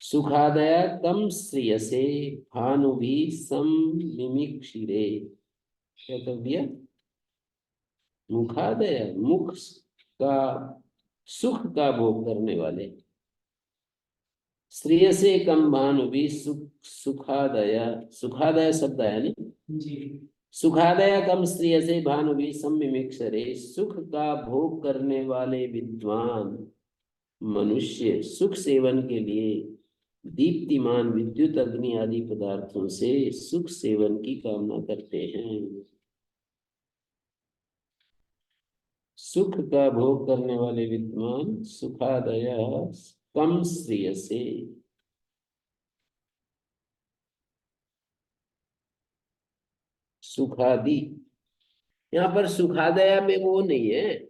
सुखादया कम श्रेयसे भानुभि समिमिक्षिरे, क्या कर दिया? मुखादया मुख का सुख का भोग करने वाले, श्रेयसे कम भानुभि सुखादया, सुखादय शब्द है ना जी। सुखादय कम श्रेयसे भानुभि सम्मिमिक्षरे, सुख का भोग करने वाले विद्वान मनुष्य सुख सेवन के लिए दीप्तिमान विद्युत अग्नि आदि पदार्थों से सुख सेवन की कामना करते हैं। सुख का भोग करने वाले विद्वान सुखादय कम श्रेयसे, सुखादि, यहाँ पर सुखादया में वो नहीं है,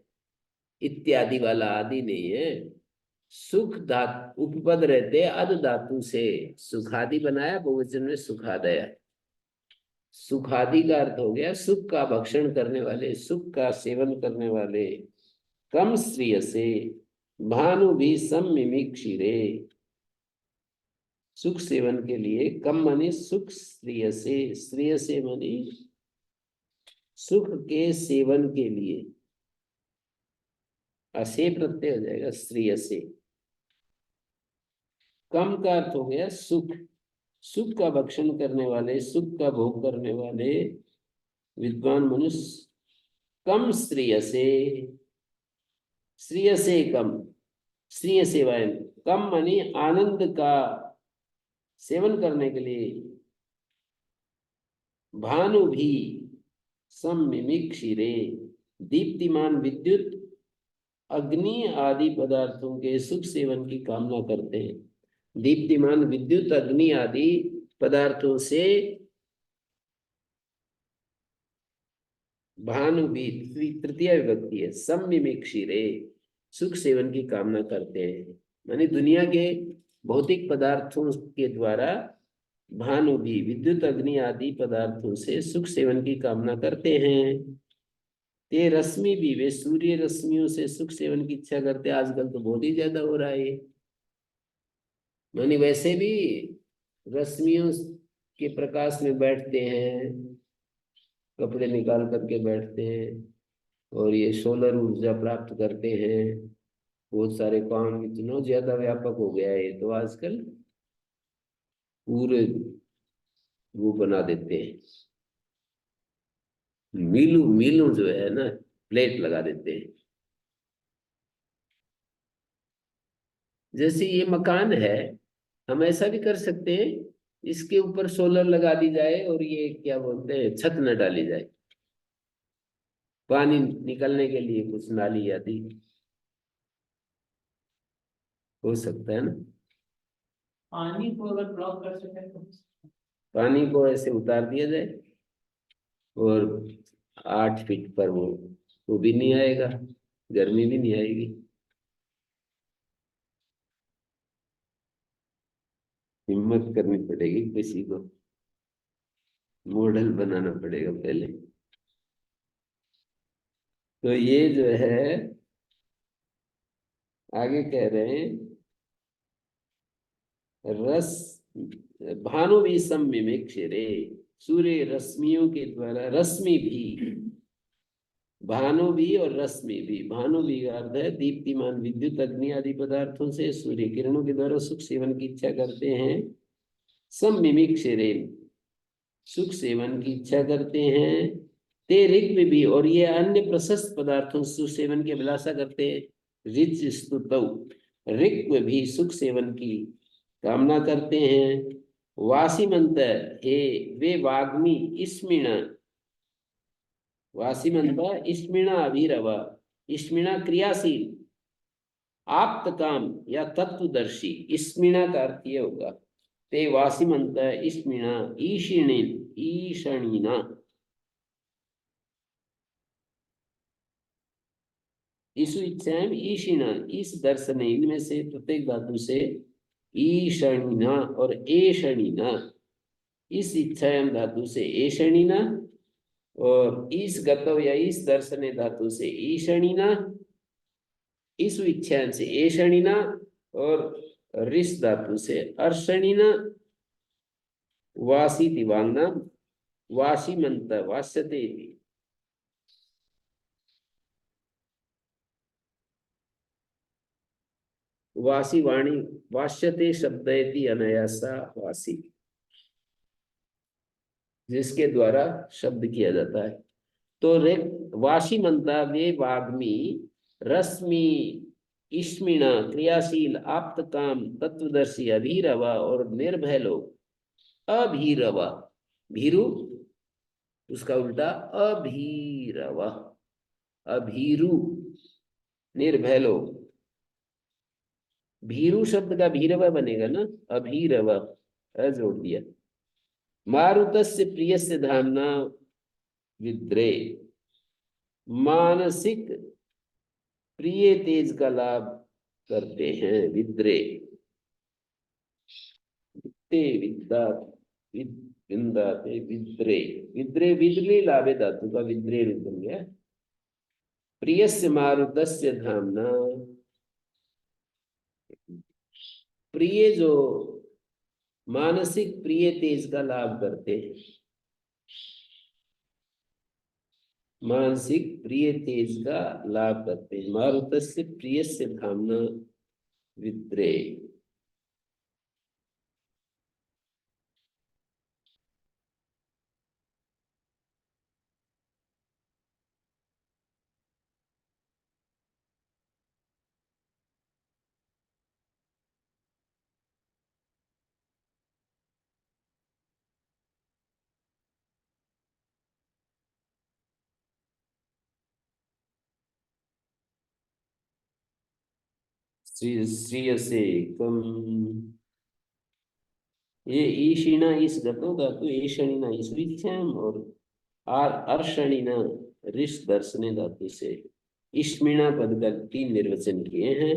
इत्यादि वाला आदि नहीं है। सुख धातु उपपद रहते अद धातु से सुखादि बनाया, बहुवचन में सुखादया। सुखादि का अर्थ हो गया सुख का भक्षण करने वाले, सुख का सेवन करने वाले। कम श्रेयसे भानु भी सम्मिमिक्षिरे, सुख सेवन के लिए, कम मनी सुख श्रेयसे, श्रेयसे मनी सुख के सेवन के लिए, असे प्रत्यय हो जाएगा श्रेयसे। कम का अर्थ हो गया सुख, सुख का भक्षण करने वाले, सुख का भोग करने वाले विद्वान मनुष्य कम श्रेयसे, श्रेयसे कम, श्रेय सेवाएं कम मानी आनंद का सेवन करने के लिए, भानु भी सम्मिमिक्षिरे, दीप्तिमान विद्युत अग्नि आदि पदार्थों के सुख सेवन की कामना करते हैं। दीप्तिमान विद्युत अग्नि आदि पदार्थों से भानु भी तृतीय विभक्ति है, सम्मिमिक्षिरे, सुख सेवन की कामना करते हैं। मानी दुनिया के भौतिक पदार्थों के द्वारा भानु भी विद्युत अग्नि आदि पदार्थों से सुख सेवन की कामना करते हैं। ते रश्मि भी, वे सूर्य रश्मियों से सुख सेवन की इच्छा करते हैं। आजकल तो बहुत ही ज्यादा हो रहा है। मानी वैसे भी रश्मियों के प्रकाश में बैठते हैं, कपड़े निकाल करके बैठते हैं और ये सोलर ऊर्जा प्राप्त करते हैं। बहुत सारे काम इतना ज्यादा व्यापक हो गया है तो आजकल पूरे वो बना देते हैं, मीलू मीलू जो है ना, प्लेट लगा देते हैं। जैसे ये मकान है, हम ऐसा भी कर सकते हैं, इसके ऊपर सोलर लगा दी जाए और ये क्या बोलते हैं छत न डाली जाए, पानी निकलने के लिए कुछ नाली आदि हो सकता है ना। पानी को अगर ब्लॉक कर सके तो पानी को ऐसे उतार दिया जाए और 8 फीट पर वो भी नहीं आएगा, गर्मी भी नहीं आएगी। हिम्मत करनी पड़ेगी, किसी को मॉडल बनाना पड़ेगा पहले। तो ये जो है आगे कह रहे हैं रस भानु भी सम्मिमिक्षरे, सूर्य रश्मियों के द्वारा, रश्मि भी, भानु भी और रश्मि भी। भानु भी का अर्थ है दीप्तिमान विद्युत अग्नि आदि पदार्थों से सूर्य किरणों के द्वारा सुख सेवन की इच्छा करते हैं। सम्मिमिक्षरे, सुख सेवन की इच्छा करते हैं। ते ऋक् भी, और ये अन्य प्रशस्त पदार्थों से सुख सेवन की अभिलाषा करते हैं। ऋच स्तुतौ, ऋक् भी सुख सेवन की कामना करते हैं। वासिमंत, हे वे वाग्मी, स्मिण, वासिमंत स्मिण अभिरव, स्मिणा क्रियाशील, आप्त काम या तत्वदर्शी, स्मिणा का अर्थ ये होगा। ते वासिमंत स्मिणा ईशिणीन, ईशणीना, ईशु इच्छाएं ईशिना, इस दर्शन, इनमें से प्रत्येक धातु से ईशणीना और एशणीना, इस इच्छायाम धातु से एशणीना, और इस गतव या इस दर्शन धातु से ईशणीना, इस इच्छायाम से एशणीना, और रिस धातु से अर्शणीना। वासी दिवांगना, वासी मंत वास्यते, वासी वाणी, वास्यते शब्दयति अनायासा, वासी जिसके द्वारा शब्द किया जाता है। तो रे वाशी मंता वे वाग्मी, रश्मि, इश्मिणा क्रियाशील, आप्त काम, तत्वदर्शी, अभीरवा और निर्भय लोग। अभीरवा, भीरु उसका उल्टा अभीरवा, अभीरु निर्भय लोग। भीरु शब्द का भीरवा बनेगा ना, अभीरवा जोड़ दिया। मारुतस्य प्रियस्य धामना विद्रे, मानसिक प्रिय तेज का लाभ करते हैं। विद्रे, ते विद्या, विंदाते, विद्रे, विद्रे विद्रे लाभे धातु का विद्रे रूप बन गया। प्रियस्य मारुतस्य धामना, प्रिय जो मानसिक प्रिय तेज का लाभ करते हैं, मानसिक प्रिय तेज का लाभ करते हैं। मारुतस्य प्रियस्य धामना विद्रे, श्रीयसे कम, ये ईशिना इस गतो धातु, ईशणिना इस विच्छाम, और आर अर्शणिना ऋष दर्शने धातु से इश्मिणा पद का 3 निर्वचन किए हैं।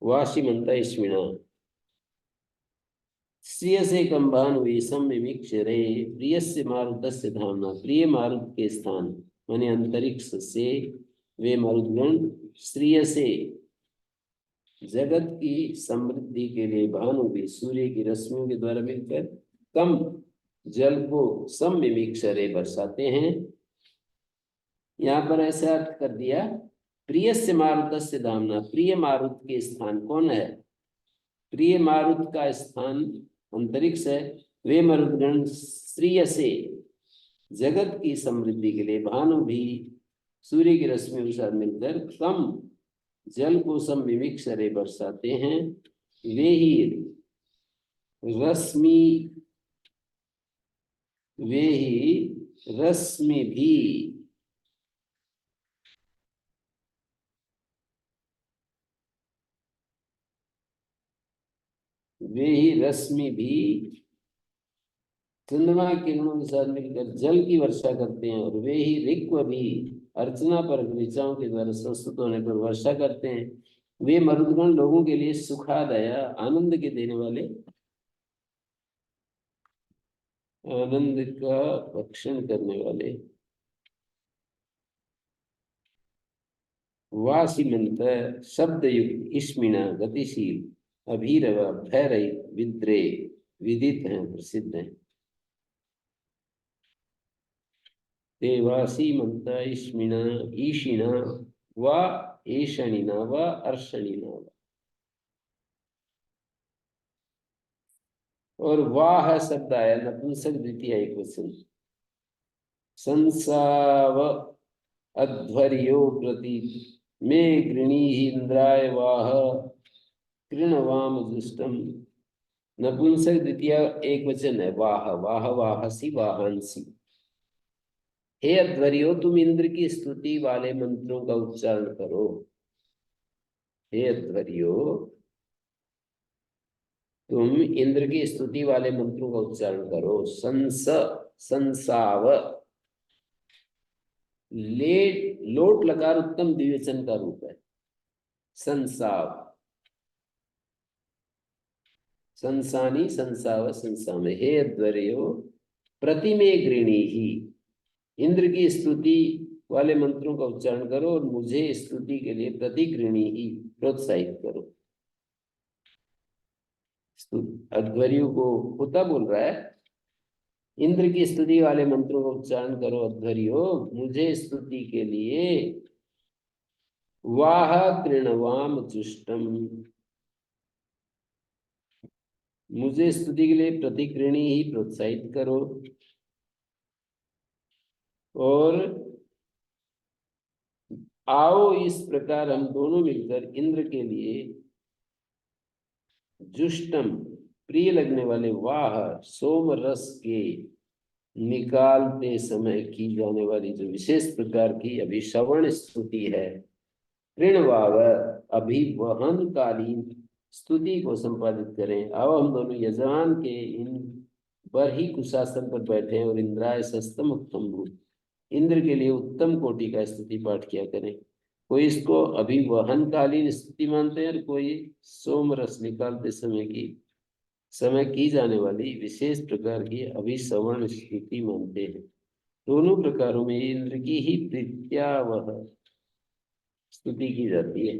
वाशिमंता इश्मिणा, श्रियसे कंभान वीसम मिमिक्षरे, प्रियस्य मारुतस्य धामना, प्रिय मारुत के स्थान माने अंतरिक्ष से वे मारुतगण श्रियसे जगत की समृद्धि के लिए भानु भी सूर्य की रश्मियों के द्वारा मिलकर कम जल को सम्मिमिक्षरे बरसाते हैं। यहाँ पर ऐसा अर्थ कर दिया, प्रियस्य मारुतस्य धामना, प्रिय मारुत के स्थान कौन है? प्रिय मारुत का स्थान अंतरिक्ष है। वे मरुदगण श्रियसे जगत की समृद्धि के लिए भानु भी सूर्य की रश्मियों के साथ मिलकर कम जल को सम्मिमिक्षरे बरसाते हैं। वे ही रश्मि, वे ही रश्मि भी, वे ही रश्मि भी चंद्रमा किरणों के साथ मिलकर जल की वर्षा करते हैं। और वे ही ऋक्व भी अर्चना पर ऋचाओं के द्वारा संस्तुत होने पर वर्षा करते हैं। वे मरुदगण लोगों के लिए सुखादया, आनंद के देने वाले, आनंद का भक्षण करने वाले वासिमंत शब्द युक्त इस्मिना गतिशील अभीरव भयरहित विद्रे विदित हैं, प्रसिद्ध हैं। ते वासीमंत इस्मिना ईशिना व एषणिना व अर्षणिना व। और वाह शब्द आया नपुंसक द्वितीय एकवचन। संसाव अध्वर्यो प्रति मे गृणीहि इंद्राय वाह कृणवाम जुष्टम। नपुंसक द्वितीय एकवचन है। वाह वाह वाहसी वाहंसी। हे अध्वर्यो तुम इंद्र की स्तुति वाले मंत्रों का उच्चारण करो। हे अध्वर्यो तुम इंद्र की स्तुति वाले मंत्रों का उच्चारण करो। संसाव ले लोट लकार उत्तम द्विवचन का रूप है। संसाव संसानी संसाव संसाम। हे अध्वर्यो प्रतिमे गृणी ही इंद्र की स्तुति वाले मंत्रों का उच्चारण करो और मुझे स्तुति के लिए प्रतिगृणी ही प्रोत्साहित करो। अध्वर्यु को होता बोल रहा है, इंद्र की स्तुति वाले मंत्रों का उच्चारण करो अध्वर्यो, मुझे स्तुति के लिए वाह कृणवाम जुष्टम, मुझे स्तुति के लिए प्रतिगृणी ही प्रोत्साहित करो। और आओ इस प्रकार हम दोनों मिलकर इंद्र के लिए जुष्टम प्रिय लगने वाले वाह सोम रस के निकालते समय की जाने वाली जो विशेष प्रकार की अभिश्रवण स्तुति है, कृणवाव अभिवहन कालीन स्तुति को संपादित करें। आओ हम दोनों यजमान के इन पर ही कुशासन पर बैठे और इंद्राय सस्तम उत्तम भूत इंद्र के लिए उत्तम कोटि का स्तुति पाठ किया करें। कोई इसको अभिवहन कालीन स्तुति मानते हैं और कोई सोम रस निकालते समय की जाने वाली विशेष प्रकार की अभिश्रवण स्तुति मानते हैं। दोनों प्रकारों में इंद्र की ही प्रीत्यावह स्तुति की जाती है।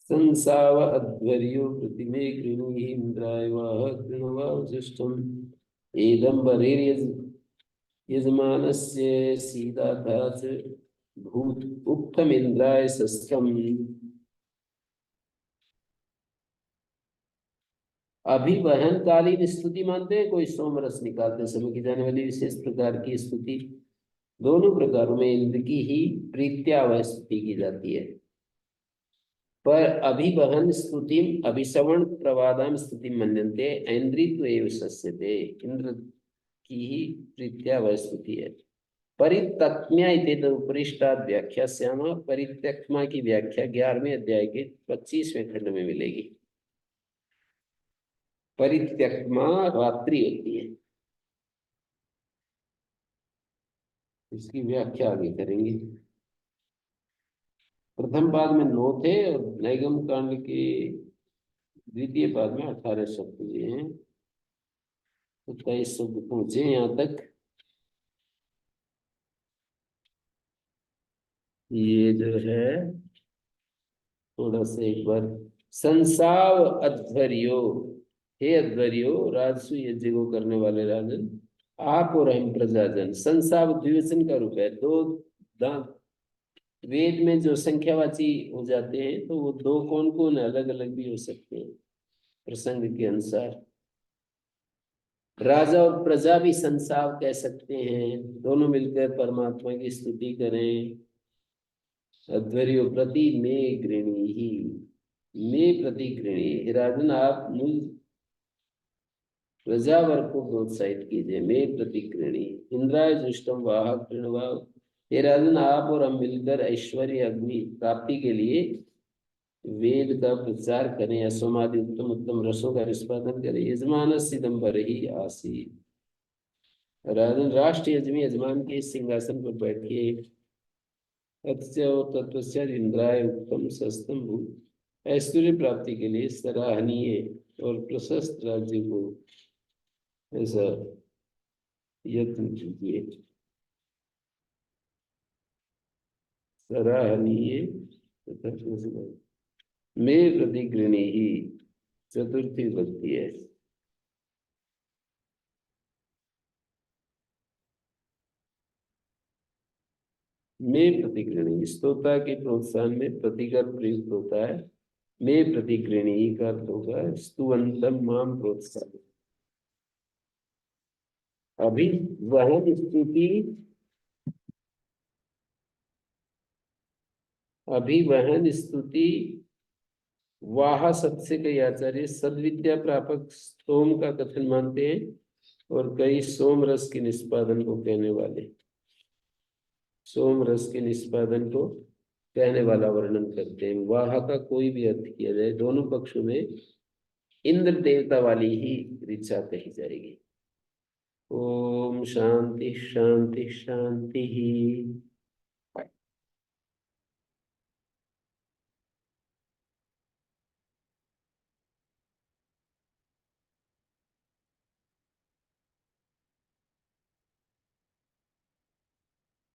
संसाव अध्वर्यो प्रतिमे गृणी इंद्राय वाह कृणवाव जुष्टम एदम्बरेर्यज यजमानस्य सीदाधाच भूत उक्तम इंद्राय सस्तम। अभिवहनकालीन स्तुति मानते हैं, कोई सोमरस निकालते समय की जाने वाली विशेष प्रकार की स्तुति। दोनों प्रकारों में इंद्र की ही प्रीत्यावह स्तुति की जाती है। पर अभिवहन स्तुति अभिश्रवण प्रवादाम स्तुति मन्यन्ते ऐन्द्रित्व एव सस्यते। इंद्र की ही प्रीत्यावह स्तुति है। परितक्म्या इत्येतत् उपरिष्टात् व्याख्यास्याम। परित्यक्मा की व्याख्या 11वें अध्याय के 25वें खंड में मिलेगी। परित्यक्मा रात्रि होती है, इसकी व्याख्या आगे करेंगे। प्रथम पाद में 9 थे और नैगम कांड के द्वितीय पाद में 18 शब्द हुए हैं। 27 शब्द पहुंचे यहाँ तक। ये जो है थोड़ा सा एक बार संसाव अध्वर्यो, हे अध्वर्यो राजसु यज्ञ को करने वाले राजन, आप और हम प्रजाजन। संसाव द्विवचन का रूप है। दो दांत वेद में जो संख्यावाची हो जाते हैं तो वो दो कौन कौन अलग अलग भी हो सकते हैं प्रसंग के अनुसार। राजा और प्रजा भी संसाव कह सकते हैं। दोनों मिलकर परमात्मा की स्तुति करें। अध्वर्यो प्रति में गृणी ही, में प्रति गृणी। राजन आप मुझ प्रजावर्ग को प्रोत्साहित कीजिए। में प्रति गृणी इंद्राय जुष्टम वाह कृणवाव। हे राजन आप और हम मिलकर ऐश्वर्य अग्नि प्राप्ति के लिए वेद का प्रचार करें। असोमादि उत्तम उत्तम रसों का निष्पादन करें। यजमान सिदम्बर ही आसी। राजन राष्ट्र यजमी यजमान के सिंहासन पर बैठिए। तत्स्य इंद्राय उत्तम सस्तम भूत ऐश्वर्य प्राप्ति के लिए सराहनीय और प्रशस्त राज्य को ऐसा यत्न कीजिए। सराहनीय तथा में प्रतिगृणी ही चतुर्थी विभक्ति है। में प्रतिगृणी स्तोता के प्रोत्साहन में प्रतिकर प्रयुक्त होता है। में प्रतिगृणी का अर्थ होगा स्तुवंतम माम प्रोत्साहन। अभी वह स्तुति अभिवहन स्तुति वाह सत्स्य के आचार्य सद्विद्या प्रापक सोम का कथन मानते हैं और कई सोम रस के निष्पादन को कहने वाले सोम रस के निष्पादन को कहने वाला वर्णन करते हैं। वाह का कोई भी अर्थ किया जाए दोनों पक्षों में इंद्र देवता वाली ही ऋचा कही जाएगी। ओम शांति शांति शांति ही।